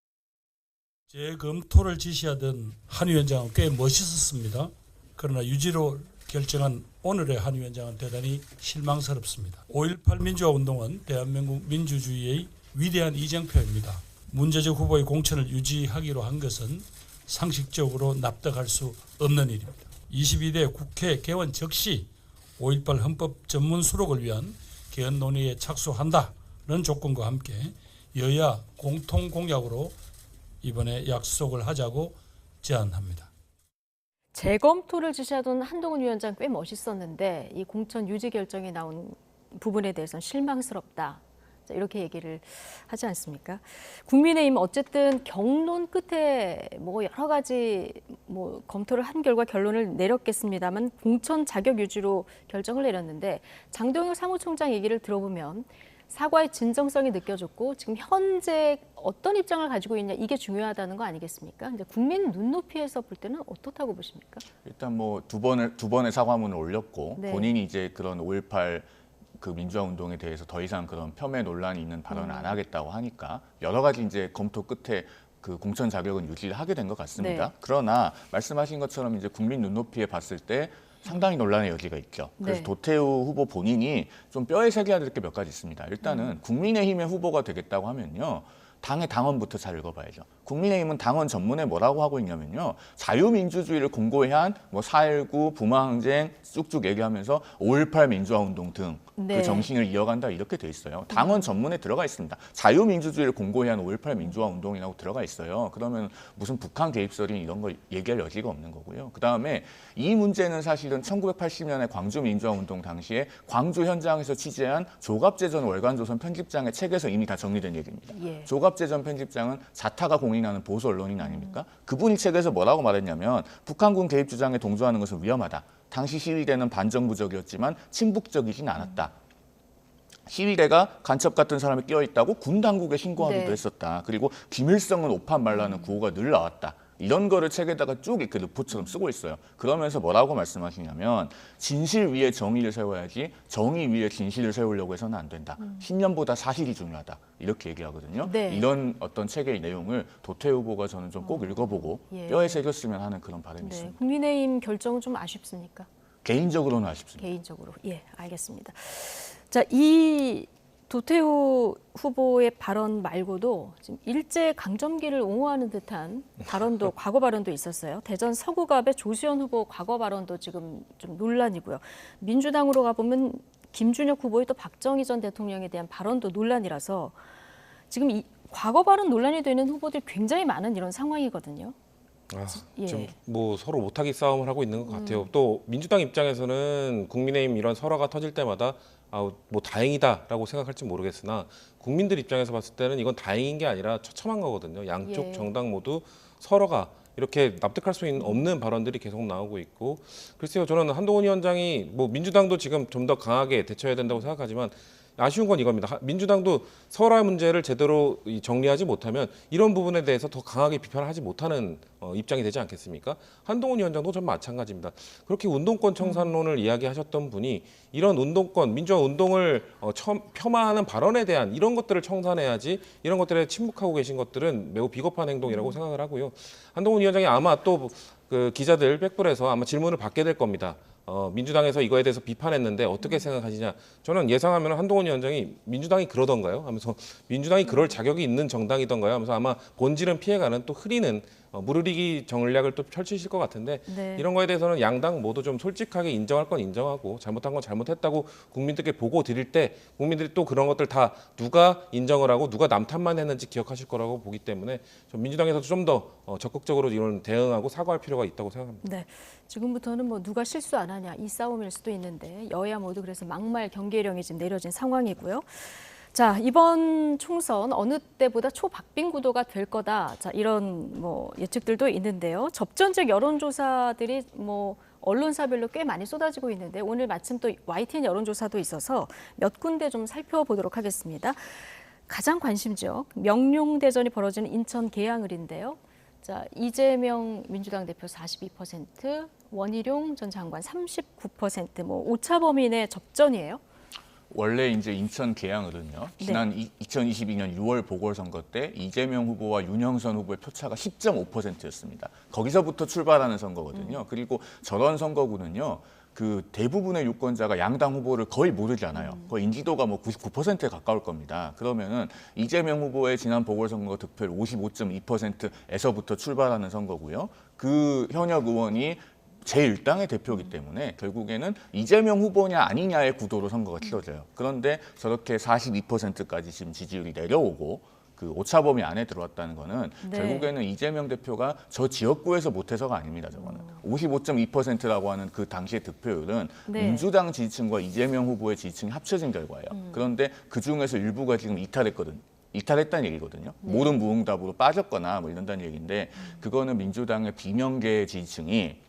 재검토를 지시하던 한 위원장은 꽤 멋있었습니다. 그러나 유지로 결정한 오늘의 한 위원장은 대단히 실망스럽습니다. 5.18 민주화 운동은 대한민국 민주주의의 위대한 이정표입니다. 문제적 후보의 공천을 유지하기로 한 것은 상식적으로 납득할 수 없는 일입니다. 22대 국회 개원 즉시 5.18 헌법 전문 수록을 위한 개헌 논의에 착수한다는 조건과 함께 여야 공통 공약으로 이번에 약속을 하자고 제안합니다. 재검토를 지시하던 한동훈 위원장 꽤 멋있었는데 이 공천 유지 결정이 나온 부분에 대해서는 실망스럽다. 자, 이렇게 얘기를 하지 않습니까? 국민의힘 어쨌든 경론 끝에 뭐 여러 가지 뭐 검토를 한 결과 결론을 내렸겠습니다만 공천 자격 유지로 결정을 내렸는데, 장동혁 사무총장 얘기를 들어보면 사과의 진정성이 느껴졌고 지금 현재 어떤 입장을 가지고 있냐, 이게 중요하다는 거 아니겠습니까? 이제 국민 눈높이에서 볼 때는 어떻다고 보십니까? 일단 뭐 두 번의 사과문을 올렸고 네. 본인이 이제 그런 5.18 그 민주화 운동에 대해서 더 이상 그런 폄훼 논란이 있는 발언을 안 하겠다고 하니까 여러 가지 이제 검토 끝에 그 공천 자격은 유지를 하게 된 것 같습니다. 네. 그러나 말씀하신 것처럼 이제 국민 눈높이에 봤을 때 상당히 논란의 여지가 있죠. 그래서 네. 도태우 후보 본인이 좀 뼈에 새겨야 될 게 몇 가지 있습니다. 일단은 국민의힘의 후보가 되겠다고 하면요, 당의 당원부터 잘 읽어봐야죠. 국민의힘은 당원 전문에 뭐라고 하고 있냐면요, 자유민주주의를 공고히 한 뭐 4.19, 부마항쟁 쭉쭉 얘기하면서 5.18 민주화운동 등 그 네. 정신을 이어간다, 이렇게 돼 있어요. 당원 전문에 들어가 있습니다. 자유민주주의를 공고히 한 5.18 민주화운동이라고 들어가 있어요. 그러면 무슨 북한 개입설이 이런 거 얘기할 여지가 없는 거고요. 그다음에 이 문제는 사실은 1980년에 광주 민주화운동 당시에 광주 현장에서 취재한 조갑재전 월간조선 편집장의 책에서 이미 다 정리된 얘기입니다. 예. 조갑재전 편집장은 자타가 공인하는 보수 언론인 아닙니까? 그분이 책에서 뭐라고 말했냐면 북한군 개입 주장에 동조하는 것은 위험하다. 당시 시위대는 반정부적이었지만 친북적이진 않았다. 시위대가 간첩 같은 사람이 끼어있다고 군 당국에 신고하기도 네. 했었다. 그리고 김일성은 오판 말라는 구호가 늘 나왔다. 이런 거를 책에다가 쭉 이렇게 르포처럼 쓰고 있어요. 그러면서 뭐라고 말씀하시냐면 진실 위에 정의를 세워야지 정의 위에 진실을 세우려고 해서는 안 된다. 신념보다 사실이 중요하다. 이렇게 얘기하거든요. 네. 이런 어떤 책의 내용을 도태우 후보가 저는 좀 꼭 읽어보고 예. 뼈에 새겼으면 하는 그런 바람이 네. 있습니다. 국민의힘 결정은 좀 아쉽습니까? 개인적으로는 아쉽습니다. 개인적으로. 예, 알겠습니다. 자, 이 도태우 후보의 발언 말고도 지금 일제 강점기를 옹호하는 듯한 발언도 과거 발언도 있었어요. 대전 서구갑의 조수현 후보 과거 발언도 지금 좀 논란이고요. 민주당으로 가보면 김준혁 후보의 또 박정희 전 대통령에 대한 발언도 논란이라서 지금 이 과거 발언 논란이 되는 후보들이 굉장히 많은 이런 상황이거든요. 예. 지금 뭐 서로 못하기 싸움을 하고 있는 것 같아요. 또 민주당 입장에서는 국민의힘 이런 설화가 터질 때마다 뭐 다행이다라고 생각할지 모르겠으나 국민들 입장에서 봤을 때는 이건 다행인 게 아니라 처참한 거거든요. 양쪽 예. 정당 모두 서로가 이렇게 납득할 수 없는 발언들이 계속 나오고 있고 글쎄요. 저는 한동훈 위원장이 뭐 민주당도 지금 좀 더 강하게 대처해야 된다고 생각하지만 아쉬운 건 이겁니다. 민주당도 설화 문제를 제대로 정리하지 못하면 이런 부분에 대해서 더 강하게 비판하지 못하는 입장이 되지 않겠습니까? 한동훈 위원장도 전 마찬가지입니다. 그렇게 운동권 청산론을 이야기하셨던 분이 이런 운동권, 민주화 운동을 폄하하는 발언에 대한 이런 것들을 청산해야지 이런 것들에 침묵하고 계신 것들은 매우 비겁한 행동이라고 생각을 하고요. 한동훈 위원장이 아마 또 그 기자들 백불에서 아마 질문을 받게 될 겁니다. 민주당에서 이거에 대해서 비판했는데 어떻게 생각하시냐? 저는 예상하면 한동훈 위원장이 민주당이 그러던가요? 하면서 민주당이 그럴 자격이 있는 정당이던가요? 하면서 아마 본질은 피해가는 또 흐리는 무르리기 전략을 또 펼치실 것 같은데 네. 이런 거에 대해서는 양당 모두 좀 솔직하게 인정할 건 인정하고 잘못한 건 잘못했다고 국민들께 보고 드릴 때 국민들이 또 그런 것들 다 누가 인정을 하고 누가 남탓만 했는지 기억하실 거라고 보기 때문에 좀 민주당에서도 좀 더 적극적으로 이런 대응하고 사과할 필요가 있다고 생각합니다. 네, 지금부터는 뭐 누가 실수 안 하냐 이 싸움일 수도 있는데 여야 모두 그래서 막말 경계령이 지금 내려진 상황이고요. 자, 이번 총선 어느 때보다 초박빙 구도가 될 거다. 자, 이런 뭐 예측들도 있는데요. 접전적 여론조사들이 뭐 언론사별로 꽤 많이 쏟아지고 있는데 오늘 마침 또 YTN 여론조사도 있어서 몇 군데 좀 살펴보도록 하겠습니다. 가장 관심지역 명룡대전이 벌어지는 인천 계양을인데요. 자, 이재명 민주당 대표 42%, 원희룡 전 장관 39%, 뭐 오차범위내 접전이에요. 원래 이제 인천 계양을은요. 지난 2022년 6월 보궐선거 때 이재명 후보와 윤영선 후보의 표차가 10.5%였습니다. 거기서부터 출발하는 선거거든요. 그리고 저런 선거구는요. 그 대부분의 유권자가 양당 후보를 거의 모르잖아요. 거의 인지도가 뭐 99%에 가까울 겁니다. 그러면은 이재명 후보의 지난 보궐선거 득표율 55.2%에서부터 출발하는 선거고요. 그 현역 의원이 제1당의 대표이기 때문에 결국에는 이재명 후보냐 아니냐의 구도로 선거가 치러져요. 그런데 저렇게 42%까지 지금 지지율이 내려오고 그 오차범위 안에 들어왔다는 거는 네. 결국에는 이재명 대표가 저 지역구에서 못해서가 아닙니다. 저거는 55.2%라고 하는 그 당시의 득표율은 네. 민주당 지지층과 이재명 후보의 지지층이 합쳐진 결과예요. 그런데 그 중에서 일부가 지금 이탈했다는 얘기거든요. 모든 무응답으로 빠졌거나 뭐 이런다는 얘기인데 그거는 민주당의 비명계 지지층이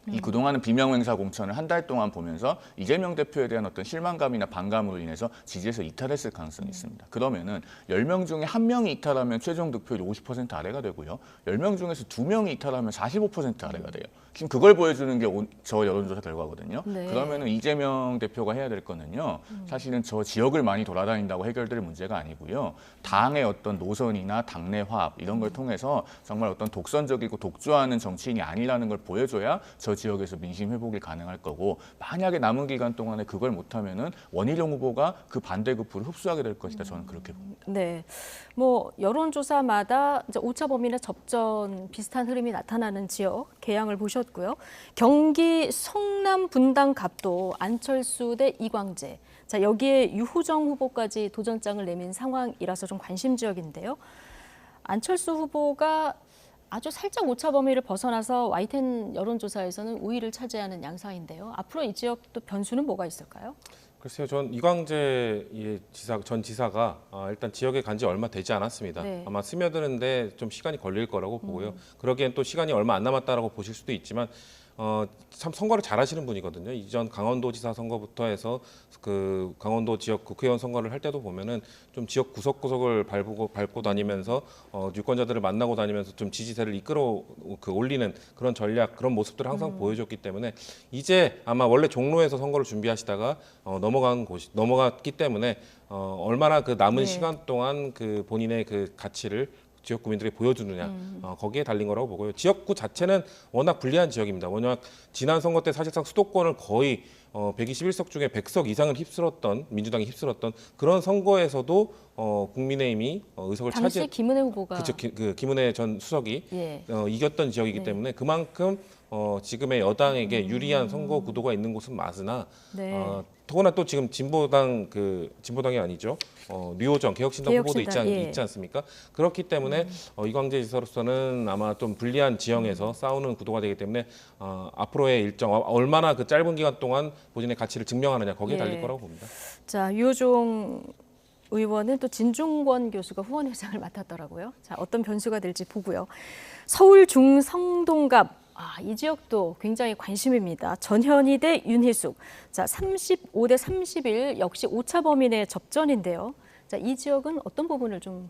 이 그동안은 비명행사 공천을 한 달 동안 보면서 이재명 대표에 대한 어떤 실망감이나 반감으로 인해서 지지에서 이탈했을 가능성이 있습니다. 그러면은 10명 중에 1명이 이탈하면 최종 득표율이 50% 아래가 되고요. 10명 중에서 2명이 이탈하면 45% 아래가 돼요. 지금 그걸 보여주는 게 저 여론조사 결과거든요. 네. 그러면은 이재명 대표가 해야 될 거는요. 사실은 저 지역을 많이 돌아다닌다고 해결될 문제가 아니고요. 당의 어떤 노선이나 당내 화합 이런 걸 통해서 정말 어떤 독선적이고 독주하는 정치인이 아니라는 걸 보여줘야 저 지역에서 민심 회복이 가능할 거고 만약에 남은 기간 동안에 그걸 못하면은 원희룡 후보가 그 반대급부를 흡수하게 될 것이다. 저는 그렇게 봅니다. 네, 뭐 여론조사마다 이제 오차범위나 접전 비슷한 흐름이 나타나는 지역 계양을 보셨고요. 경기 성남 분당 갑도 안철수 대 이광재. 자, 여기에 유호정 후보까지 도전장을 내민 상황이라서 좀 관심 지역인데요. 안철수 후보가 아주 살짝 오차 범위를 벗어나서 YTN 여론조사에서는 우위를 차지하는 양상인데요. 앞으로 이 지역 또 변수는 뭐가 있을까요? 글쎄요, 전 이광재 전 지사가 일단 지역에 간 지 얼마 되지 않았습니다. 네. 아마 스며드는데 좀 시간이 걸릴 거라고 보고요. 그러기엔 또 시간이 얼마 안 남았다라고 보실 수도 있지만 참 선거를 잘하시는 분이거든요. 이전 강원도지사 선거부터 해서 그 강원도 지역 국회의원 선거를 할 때도 보면은 좀 지역 구석구석을 밟고 다니면서 유권자들을 만나고 다니면서 좀 지지세를 올리는 그런 전략, 그런 모습들을 항상 보여줬기 때문에 이제 아마 원래 종로에서 선거를 준비하시다가 넘어갔기 때문에 얼마나 그 남은 네. 시간 동안 그 본인의 그 가치를 지역구민들이 보여주느냐 거기에 달린 거라고 보고요. 지역구 자체는 워낙 불리한 지역입니다. 워낙 지난 선거 때 사실상 수도권을 거의 121석 중에 100석 이상을 휩쓸었던 민주당이 휩쓸었던 그런 선거에서도 국민의힘이 의석을 당시 김은혜 후보가 그렇죠. 김은혜 전 수석이 예. 이겼던 지역이기 네. 때문에 그만큼 지금의 여당에게 유리한 선거 구도가 있는 곳은 맞으나 네. 더구나 또 지금 진보당이 아니죠. 류호정 개혁신당 후보도 예. 있지 않습니까? 그렇기 때문에 이광재 지사로서는 아마 좀 불리한 지형에서 싸우는 구도가 되기 때문에 앞으로의 일정 얼마나 그 짧은 기간 동안 본인의 가치를 증명하느냐 거기에 예. 달릴 거라고 봅니다. 자, 유호정 의원은 또 진중권 교수가 후원회장을 맡았더라고요. 자, 어떤 변수가 될지 보고요. 서울 중성동갑 이 지역도 굉장히 관심입니다. 전현희 대 윤희숙. 자, 35대 31 역시 오차 범위 내 접전인데요. 자, 이 지역은 어떤 부분을 좀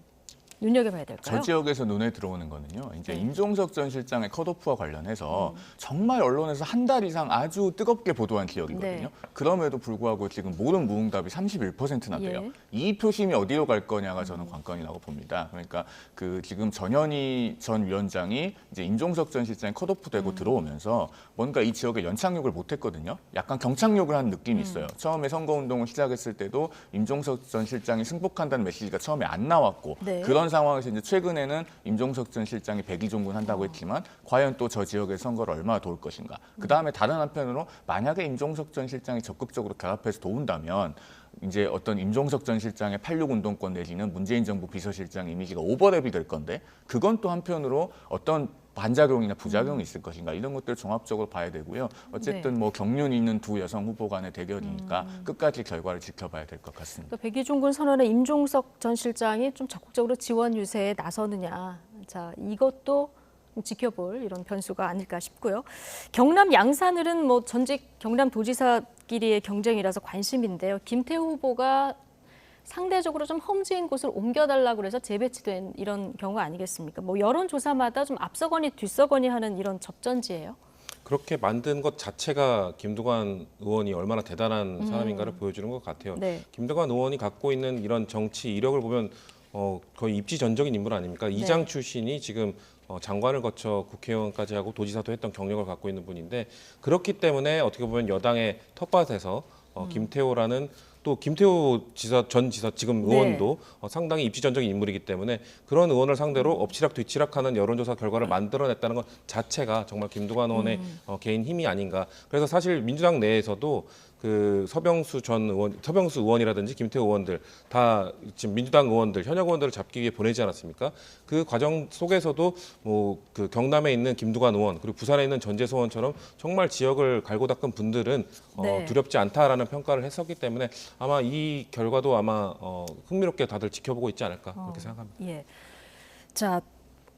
눈여겨봐야 될까요? 저 지역에서 눈에 들어오는 거는요. 이제 네. 임종석 전 실장의 컷오프와 관련해서 정말 언론에서 한 달 이상 아주 뜨겁게 보도한 지역이거든요. 네. 그럼에도 불구하고 지금 모든 무응답이 31%나 돼요. 예. 이 표심이 어디로 갈 거냐가 저는 관건이라고 봅니다. 그러니까 그 지금 전현희 전 위원장이 이제 임종석 전 실장이 컷오프되고 들어오면서 뭔가 이 지역에 연착륙을 못했거든요. 약간 경착륙을 한 느낌이 있어요. 처음에 선거운동을 시작했을 때도 임종석 전 실장이 승복한다는 메시지가 처음에 안 나왔고 네. 그런 상황에서 이제 최근에는 임종석 전 실장이 백의종군 한다고 했지만 과연 또 저 지역의 선거를 얼마나 도울 것인가. 그다음에 다른 한편으로 만약에 임종석 전 실장이 적극적으로 결합해서 도운다면 이제 어떤 임종석 전 실장의 86 운동권 내지는 문재인 정부 비서실장 이미지가 오버랩이 될 건데 그건 또 한편으로 어떤 반작용이나 부작용이 있을 것인가 이런 것들 종합적으로 봐야 되고요. 어쨌든 뭐 경륜 있는 두 여성 후보 간의 대결이니까 끝까지 결과를 지켜봐야 될 것 같습니다. 또 백의종군 선언에 임종석 전 실장이 좀 적극적으로 지원 유세에 나서느냐. 자, 이것도 지켜볼 이런 변수가 아닐까 싶고요. 경남 양산을은 뭐 전직 경남도지사끼리의 경쟁이라서 관심인데요. 김태우 후보가 상대적으로 좀 험지인 곳을 옮겨달라고 해서 재배치된 이런 경우 아니겠습니까? 뭐 여론조사마다 좀 앞서거니 뒤서거니 하는 이런 접전지예요. 그렇게 만든 것 자체가 김두관 의원이 얼마나 대단한 사람인가를 보여주는 것 같아요. 네. 김두관 의원이 갖고 있는 이런 정치 이력을 보면 거의 입지전적인 인물 아닙니까? 이장 출신이 지금 장관을 거쳐 국회의원까지 하고 도지사도 했던 경력을 갖고 있는 분인데 그렇기 때문에 어떻게 보면 여당의 텃밭에서 김태호라는 또 김태호 전 지사 지금 의원도 상당히 입지전적인 인물이기 때문에 그런 의원을 상대로 엎치락 뒤치락하는 여론조사 결과를 만들어냈다는 것 자체가 정말 김두관 의원의 개인 힘이 아닌가. 그래서 사실 민주당 내에서도 그 서병수 의원이라든지 김태호 의원들 다 지금 민주당 의원들 현역 의원들을 잡기 위해 보내지 않았습니까? 그 과정 속에서도 뭐 그 경남에 있는 김두관 의원 그리고 부산에 있는 전재수 의원처럼 정말 지역을 갈고 닦은 분들은 네. 두렵지 않다라는 평가를 했었기 때문에 아마 이 결과도 아마 흥미롭게 다들 지켜보고 있지 않을까 그렇게 생각합니다. 예. 자,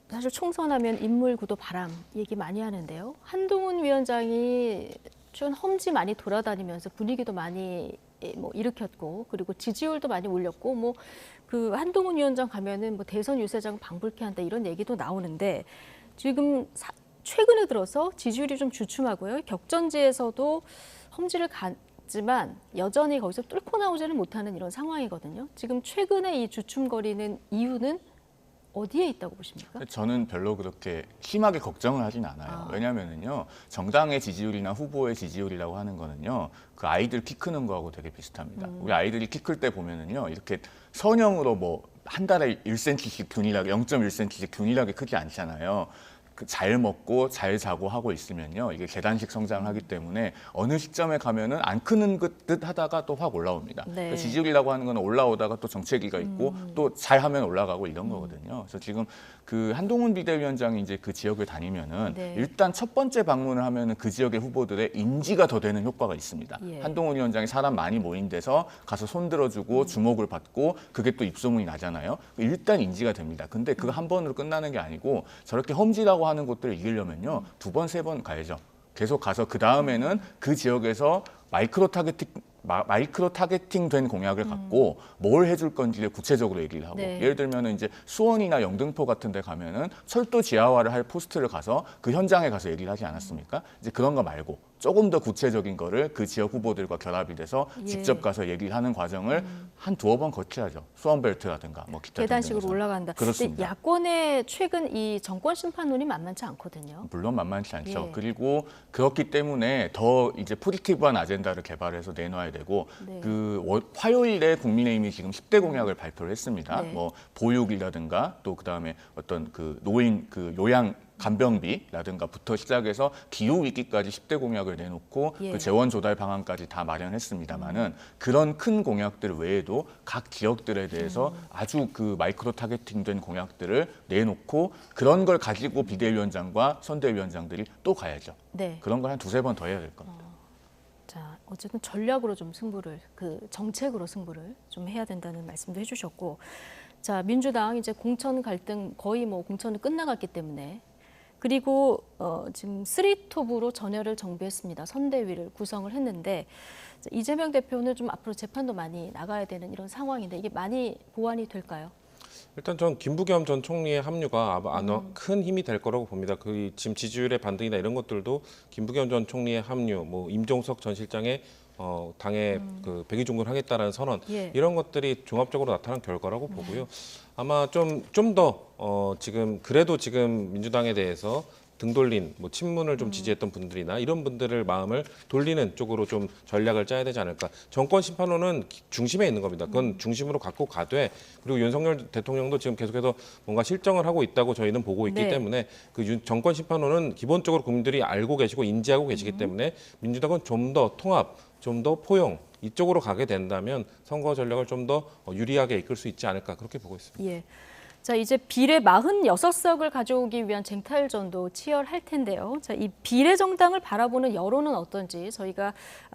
사실 총선하면 인물 구도 바람 얘기 많이 하는데요. 한동훈 위원장이 좀 험지 많이 돌아다니면서 분위기도 많이 뭐 일으켰고 그리고 지지율도 많이 올렸고 뭐 그 한동훈 위원장 가면은 뭐 대선 유세장 방불케 한다 이런 얘기도 나오는데 지금 최근에 들어서 지지율이 좀 주춤하고요. 격전지에서도 험지를 갔지만 여전히 거기서 뚫고 나오지는 못하는 이런 상황이거든요. 지금 최근에 이 주춤거리는 이유는 어디에 있다고 보십니까? 저는 별로 그렇게 심하게 걱정을 하진 않아요. 왜냐하면요 정당의 지지율이나 후보의 지지율이라고 하는 거는요 그 아이들 키 크는 거하고 되게 비슷합니다. 우리 아이들이 키 클 때 보면은요 이렇게 선형으로 뭐 한 달에 1cm씩 균일하게 0.1cm씩 균일하게 크지 않잖아요. 잘 먹고 잘 자고 하고 있으면요 이게 계단식 성장을 하기 때문에 어느 시점에 가면은 안 크는 듯 하다가 또 확 올라옵니다. 네. 그러니까 지지율이라고 하는 건 올라오다가 또 정체기가 있고 또 잘하면 올라가고 이런 거거든요. 그래서 지금 그 한동훈 비대위원장이 이제 그 지역을 다니면은 네. 일단 첫 번째 방문을 하면은 그 지역의 후보들의 인지가 더 되는 효과가 있습니다. 예. 한동훈 위원장이 사람 많이 모인 데서 가서 손 들어주고 주목을 받고 그게 또 입소문이 나잖아요. 일단 인지가 됩니다. 근데 그거 한 번으로 끝나는 게 아니고 저렇게 험지라고 하는 곳들을 이기려면요 2번, 3번 가야죠. 계속 가서 그 다음에는 그 지역에서 마이크로 타겟팅 된 공약을 갖고 뭘 해줄 건지를 구체적으로 얘기를 하고 네. 예를 들면 이제 수원이나 영등포 같은 데 가면은 철도 지하화를 할 포스트를 가서 그 현장에 가서 얘기를 하지 않았습니까? 이제 그런 거 말고 조금 더 구체적인 거를 그 지역 후보들과 결합이 돼서 예. 직접 가서 얘기를 하는 과정을 한 두어 번 거쳐야죠. 수원벨트라든가 뭐 기타 계단식으로 등등에서. 올라간다. 그렇습니다. 근데 야권의 최근 이 정권 심판론이 만만치 않거든요. 물론 만만치 않죠. 예. 그리고 그렇기 때문에 더 이제 포지티브한 아젠다를 개발해서 내놔야 되고 네. 화요일에 국민의힘이 지금 10대 공약을 발표를 했습니다. 네. 뭐 보육이라든가 또 그다음에 어떤 그 노인 그 요양 간병비라든가부터 시작해서 기후 위기까지 10대 공약을 내놓고 예. 그 재원 조달 방안까지 다 마련했습니다만은 그런 큰 공약들 외에도 각 지역들에 대해서 아주 그 마이크로 타겟팅된 공약들을 내놓고 그런 걸 가지고 비대위원장과 선대위원장들이 또 가야죠. 네. 그런 걸 한 두세 번 더 해야 될 겁니다. 자, 어쨌든 전략으로 좀 승부를 그 정책으로 승부를 좀 해야 된다는 말씀도 해주셨고, 자 민주당 이제 공천 갈등 거의 뭐 공천은 끝나갔기 때문에 그리고 지금 3톱으로 전열을 정비했습니다. 선대위를 구성을 했는데 이재명 대표는 좀 앞으로 재판도 많이 나가야 되는 이런 상황인데 이게 많이 보완이 될까요? 일단 전 김부겸 전 총리의 합류가 아마 큰 힘이 될 거라고 봅니다. 그 지금 지지율의 반등이나 이런 것들도 김부겸 전 총리의 합류, 뭐 임종석 전 실장의 당에 그 백의종군을 하겠다라는 선언 예. 이런 것들이 종합적으로 나타난 결과라고 보고요. 아마 좀 더 지금 그래도 지금 민주당에 대해서 등 돌린 뭐 친문을 좀 지지했던 분들이나 이런 분들을 마음을 돌리는 쪽으로 좀 전략을 짜야 되지 않을까. 정권 심판론은 중심에 있는 겁니다. 그건 중심으로 갖고 가되 그리고 윤석열 대통령도 지금 계속해서 뭔가 실정을 하고 있다고 저희는 보고 있기 네. 때문에 그 정권 심판론은 기본적으로 국민들이 알고 계시고 인지하고 계시기 때문에 민주당은 좀 더 통합, 좀 더 포용 이쪽으로 가게 된다면 선거 전략을 좀 더 유리하게 이끌 수 있지 않을까 그렇게 보고 있습니다. 예. 자, 이제 비례 46석을 가져오기 위한 쟁탈전도 치열할 텐데요. 자, 이 비례 정당을 바라보는 여론은 어떤지 저희가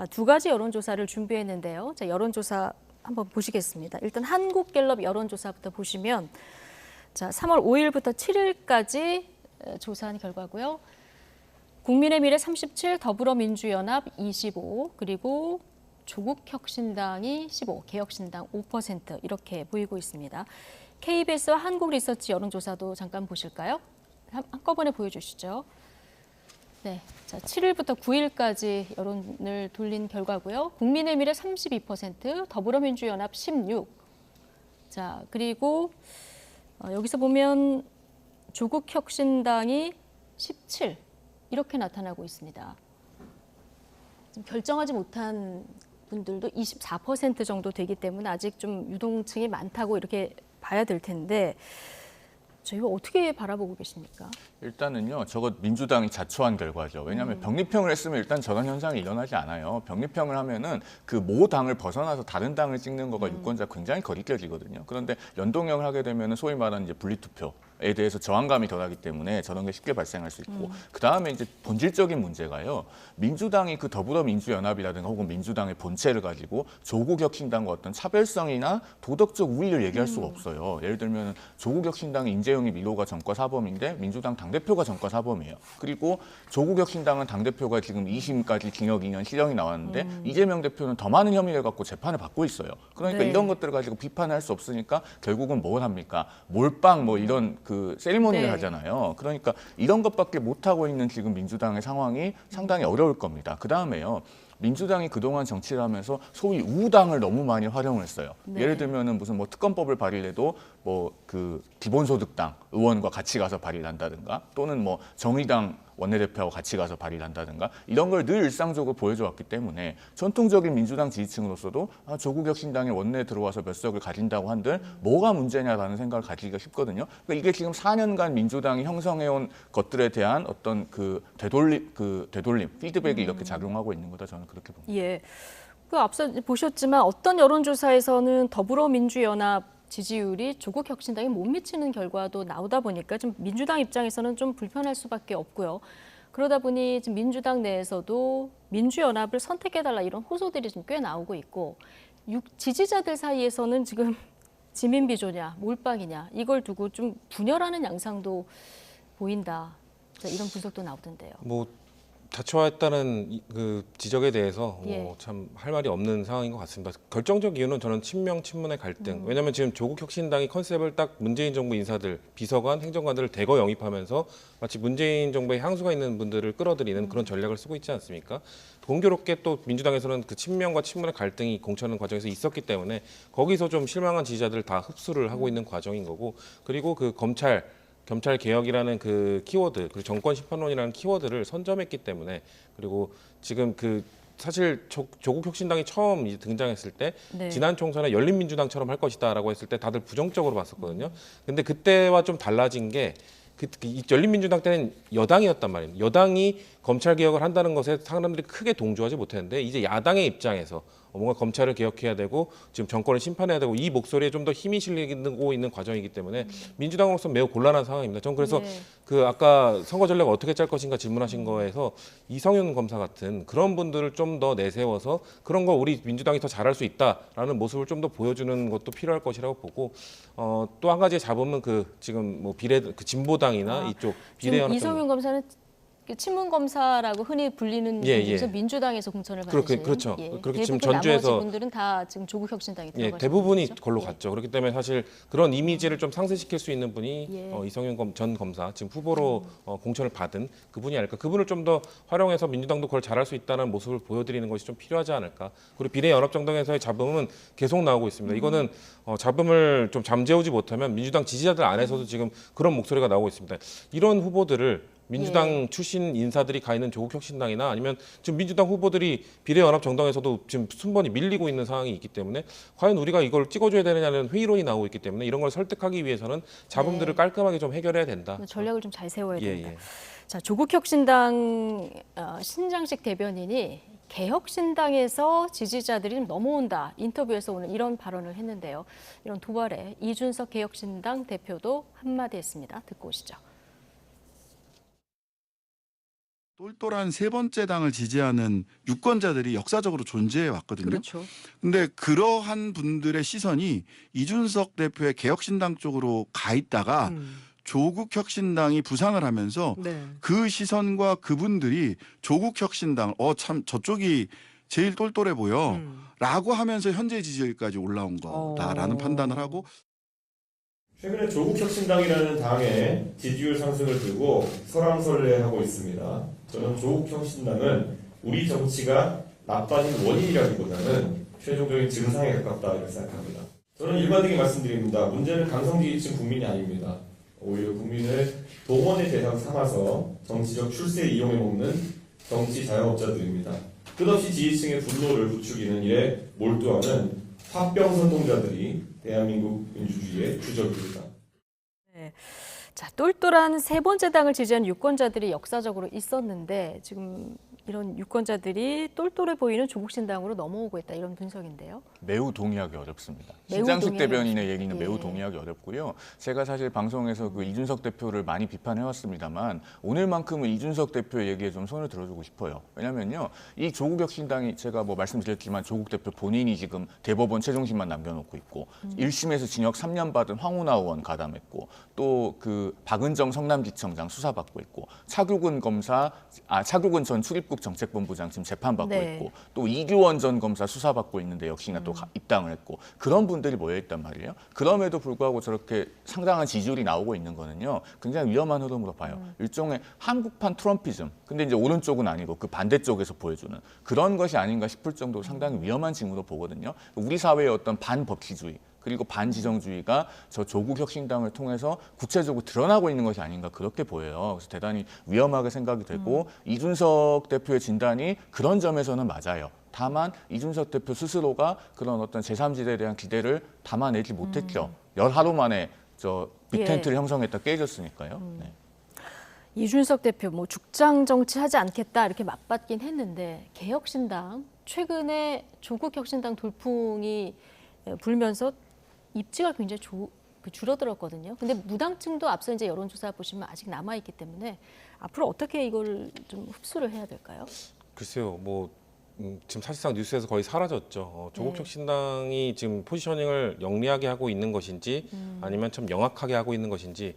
두 가지 여론조사를 준비했는데요. 자, 여론조사 한번 보시겠습니다. 일단 한국갤럽 여론조사부터 보시면 자, 3월 5일부터 7일까지 조사한 결과고요. 국민의 미래 37, 더불어민주연합 25, 그리고 조국혁신당이 15, 개혁신당 5% 이렇게 보이고 있습니다. KBS와 한국리서치 여론조사도 잠깐 보실까요? 한꺼번에 보여주시죠. 네, 자 7일부터 9일까지 여론을 돌린 결과고요. 국민의 미래 32%, 더불어민주연합 16. 자 그리고 여기서 보면 조국혁신당이 17 이렇게 나타나고 있습니다. 지금 결정하지 못한 분들도 24% 정도 되기 때문에 아직 좀 유동층이 많다고 이렇게 봐야 될 텐데 저희가 어떻게 바라보고 계십니까? 일단은요, 저거 민주당이 자초한 결과죠. 왜냐하면 병립형을 했으면 일단 저런 현상이 일어나지 않아요. 병립형을 하면은 그 모 당을 벗어나서 다른 당을 찍는 거가 유권자 굉장히 거리껴지거든요. 그런데 연동형을 하게 되면은 소위 말하는 이제 분리투표에 대해서 저항감이 덜하기 때문에 저런 게 쉽게 발생할 수 있고 그 다음에 이제 본질적인 문제가요. 민주당이 그 더불어민주연합이라든가 혹은 민주당의 본체를 가지고 조국혁신당과 어떤 차별성이나 도덕적 우위를 얘기할 수가 없어요. 예를 들면 조국혁신당의 인재영입 1호가 전과 사범인데 민주당 당대표가 전과 사범이에요. 그리고 조국혁신당은 당대표가 지금 2심까지 징역 2년 실형이 나왔는데 이재명 대표는 더 많은 혐의를 갖고 재판을 받고 있어요. 그러니까 네. 이런 것들을 가지고 비판할 수 없으니까 결국은 뭘 합니까? 몰빵 뭐 이런 그 세리머니를 네. 하잖아요. 그러니까 이런 것밖에 못하고 있는 지금 민주당의 상황이 상당히 어려울 겁니다. 그다음에요. 민주당이 그동안 정치를 하면서 소위 우당을 너무 많이 활용을 했어요. 네. 예를 들면은 무슨 뭐 특검법을 발의해도 뭐 그 기본소득당 의원과 같이 가서 발의를 한다든가 또는 뭐 정의당 원내대표하고 같이 가서 발의를 한다든가 이런 걸 늘 일상적으로 보여줘 왔기 때문에 전통적인 민주당 지지층으로서도 조국혁신당의 원내에 들어와서 몇 석을 가진다고 한들 뭐가 문제냐라는 생각을 가지기가 쉽거든요. 그러니까 이게 지금 4년간 민주당이 형성해온 것들에 대한 어떤 그 되돌림, 피드백이 이렇게 작용하고 있는 거다 저는 그렇게 봅니다. 예. 그 앞서 보셨지만 어떤 여론조사에서는 더불어민주연합 지지율이 조국혁신당에 못 미치는 결과도 나오다 보니까 좀 민주당 입장에서는 좀 불편할 수밖에 없고요. 그러다 보니 지금 민주당 내에서도 민주연합을 선택해달라 이런 호소들이 좀 꽤 나오고 있고 지지자들 사이에서는 지금 지민비조냐 몰빵이냐 이걸 두고 좀 분열하는 양상도 보인다. 자, 이런 분석도 나오던데요. 뭐 자초했다는 그 지적에 대해서 예. 참 할 말이 없는 상황인 것 같습니다. 결정적 이유는 저는 친명 친문의 갈등. 왜냐하면 지금 조국혁신당이 컨셉을 딱 문재인 정부 인사들, 비서관, 행정관들을 대거 영입하면서 마치 문재인 정부의 향수가 있는 분들을 끌어들이는 그런 전략을 쓰고 있지 않습니까? 공교롭게 또 민주당에서는 그 친명과 친문의 갈등이 공천하는 과정에서 있었기 때문에 거기서 좀 실망한 지지자들을 다 흡수를 하고 있는 과정인 거고, 그리고 그 검찰 개혁이라는 그 키워드, 그리고 정권 심판론이라는 키워드를 선점했기 때문에, 그리고 지금 그 사실 조국혁신당이 처음 이제 등장했을 때 네. 지난 총선에 열린민주당처럼 할 것이다라고 했을 때 다들 부정적으로 봤었거든요. 근데 그때와 좀 달라진 게 이 열린민주당 때는 여당이었단 말이에요. 여당이 검찰 개혁을 한다는 것에 사람들이 크게 동조하지 못했는데 이제 야당의 입장에서 뭔가 검찰을 개혁해야 되고 지금 정권을 심판해야 되고 이 목소리에 좀 더 힘이 실리고 있는 과정이기 때문에 민주당으로서 매우 곤란한 상황입니다. 전 그래서 네. 그 아까 선거 전략 어떻게 짤 것인가 질문하신 거에서 이성윤 검사 같은 그런 분들을 좀 더 내세워서 그런 거 우리 민주당이 더 잘할 수 있다라는 모습을 좀 더 보여주는 것도 필요할 것이라고 보고, 또 한 가지의 잡음은 그 지금 뭐 진보당이나 이쪽 지금 비례연합 이성윤 검사는 친문 검사라고 흔히 불리는 예, 분에서 예. 민주당에서 공천을 그렇게, 받으신 그렇죠. 예. 그렇게 지금 대부분 전주에서- 나머지 분들은 다 지금 조국혁신당에 예, 들어가신 대부분이 분이죠? 걸로 예. 갔죠. 그렇기 때문에 사실 그런 이미지를 좀 상쇄시킬 수 있는 분이 예. 이성윤 전 검사, 지금 후보로 공천을 받은 그분이 아닐까. 그분을 좀 더 활용해서 민주당도 그걸 잘할 수 있다는 모습을 보여드리는 것이 좀 필요하지 않을까. 그리고 비례연합정당에서의 잡음은 계속 나오고 있습니다. 이거는 잡음을 좀 잠재우지 못하면 민주당 지지자들 안에서도 지금 그런 목소리가 나오고 있습니다. 이런 후보들을 민주당 출신 인사들이 가 있는 조국혁신당이나 아니면 지금 민주당 후보들이 비례연합정당에서도 지금 순번이 밀리고 있는 상황이 있기 때문에 과연 우리가 이걸 찍어줘야 되느냐는 회의론이 나오고 있기 때문에 이런 걸 설득하기 위해서는 잡음들을 깔끔하게 좀 해결해야 된다. 전략을 좀 잘 세워야 예, 된다. 예. 자, 조국혁신당 신장식 대변인이 개혁신당에서 지지자들이 좀 넘어온다. 인터뷰에서 오늘 이런 발언을 했는데요. 이런 도발에 이준석 개혁신당 대표도 한마디 했습니다. 듣고 오시죠. 똘똘한 세 번째 당을 지지하는 유권자들이 역사적으로 존재해 왔거든요. 그렇죠. 근데 그러한 분들의 시선이 이준석 대표의 개혁신당 쪽으로 가 있다가 조국혁신당이 부상을 하면서 그 시선과 그분들이 조국혁신당 참 저쪽이 제일 똘똘해 보여 라고 하면서 현재 지지율까지 올라온 거다라는 판단을 하고, 최근에 조국혁신당이라는 당의 지지율 상승을 두고 설왕설래하고 있습니다. 저는 조국혁신당은 우리 정치가 나빠진 원인이라기보다는 최종적인 증상에 가깝다 이렇게 생각합니다. 저는 일반적인 말씀드립니다. 문제는 강성지지층 국민이 아닙니다. 오히려 국민을 동원의 대상 삼아서 정치적 출세에 이용해 먹는 정치 자영업자들입니다. 끝없이 지지층의 분노를 부추기는 일에 몰두하는 화병선동자들이 대한민국 민주주의의 주적입니다. 네. 자, 똘똘한 세 번째 당을 지지한 유권자들이 역사적으로 있었는데 지금 이런 유권자들이 똘똘해 보이는 조국신당으로 넘어오고 있다 이런 분석인데요. 매우 동의하기 어렵습니다. 매우 신장식 동의하기 대변인의 어렵습니다. 얘기는 매우 예. 동의하기 어렵고요. 제가 사실 방송에서 그 이준석 대표를 많이 비판해왔습니다만 오늘만큼은 이준석 대표의 얘기에 좀 손을 들어주고 싶어요. 왜냐면요, 이 조국혁신당이 제가 뭐 말씀드렸지만 조국 대표 본인이 지금 대법원 최종심만 남겨놓고 있고 1심에서 징역 3년 받은 황운하 의원 가담했고 또 그 박은정 성남지청장 수사받고 있고 차규근 전 출입국 정책본부장 지금 재판받고 네. 있고 또 이규원 전 검사 수사받고 있는데 역시나 또 입당을 했고 그런 분들이 모여있단 말이에요. 그럼에도 불구하고 저렇게 상당한 지지율이 나오고 있는 거는요, 굉장히 위험한 흐름으로 봐요. 일종의 한국판 트럼피즘. 근데 이제 오른쪽은 아니고 그 반대쪽에서 보여주는 그런 것이 아닌가 싶을 정도로 상당히 위험한 징후로 보거든요. 우리 사회의 어떤 반법치주의 그리고 반지정주의가 저 조국혁신당을 통해서 구체적으로 드러나고 있는 것이 아닌가 그렇게 보여요. 그래서 대단히 위험하게 생각이 되고 이준석 대표의 진단이 그런 점에서는 맞아요. 다만 이준석 대표 스스로가 그런 어떤 제3지대에 대한 기대를 담아내지 못했죠. 열 하루 만에 저 빅텐트를 형성했다 깨졌으니까요. 네. 이준석 대표 뭐 죽장 정치하지 않겠다 이렇게 맞받긴 했는데 개혁신당 최근에 조국혁신당 돌풍이 불면서 입지가 굉장히 줄어들었거든요. 근데 무당층도 앞서 이제 여론조사 보시면 아직 남아 있기 때문에 앞으로 어떻게 이걸 좀 흡수를 해야 될까요? 글쎄요, 뭐 지금 사실상 뉴스에서 거의 사라졌죠. 조국혁신당이 지금 포지셔닝을 영리하게 하고 있는 것인지 아니면 좀 영악하게 하고 있는 것인지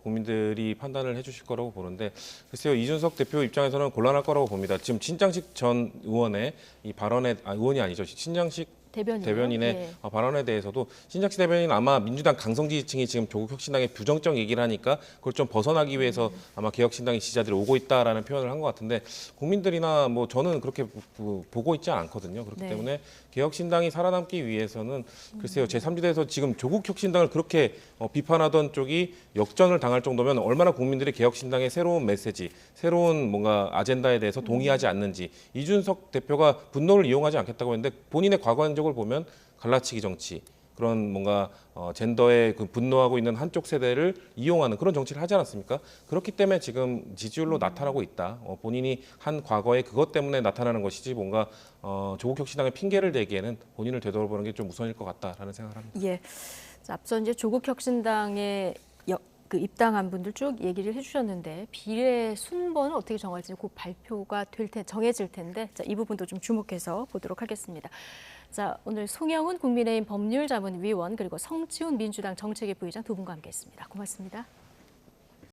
국민들이 판단을 해주실 거라고 보는데 글쎄요 이준석 대표 입장에서는 곤란할 거라고 봅니다. 지금 신장식 전 의원의 이 발언에 의원이 아니죠 신장식 대변인의 예. 발언에 대해서도 신장식 대변인 아마 민주당 강성 지지층이 지금 조국 혁신당의 부정적 얘기를 하니까 그걸 좀 벗어나기 위해서 아마 개혁신당의 지지자들이 오고 있다라는 표현을 한 것 같은데 국민들이나 뭐 저는 그렇게 보고 있지 않거든요. 그렇기 네. 때문에 개혁신당이 살아남기 위해서는 글쎄요 제3지대에서 지금 조국 혁신당을 그렇게 비판하던 쪽이 역전을 당할 정도면 얼마나 국민들이 개혁신당의 새로운 메시지, 새로운 뭔가 아젠다에 대해서 동의하지 않는지 이준석 대표가 분노를 이용하지 않겠다고 했는데 본인의 과거 행적을 보면 갈라치기 정치 그런 뭔가 젠더에 그 분노하고 있는 한쪽 세대를 이용하는 그런 정치를 하지 않았습니까? 그렇기 때문에 지금 지지율로 나타나고 있다. 본인이 한 과거에 그것 때문에 나타나는 것이지 뭔가 조국 혁신당의 핑계를 대기에는 본인을 되돌아보는 게 좀 우선일 것 같다라는 생각을 합니다. 예. 자, 앞서 이제 조국 혁신당에 그 입당한 분들 쭉 얘기를 해주셨는데 비례 순번은 어떻게 정할지 곧 발표가 정해질 텐데 자, 이 부분도 좀 주목해서 보도록 하겠습니다. 자, 오늘 송영훈 국민의힘 법률자문위원 그리고 성치훈 민주당 정책위 부의장 두 분과 함께했습니다. 고맙습니다.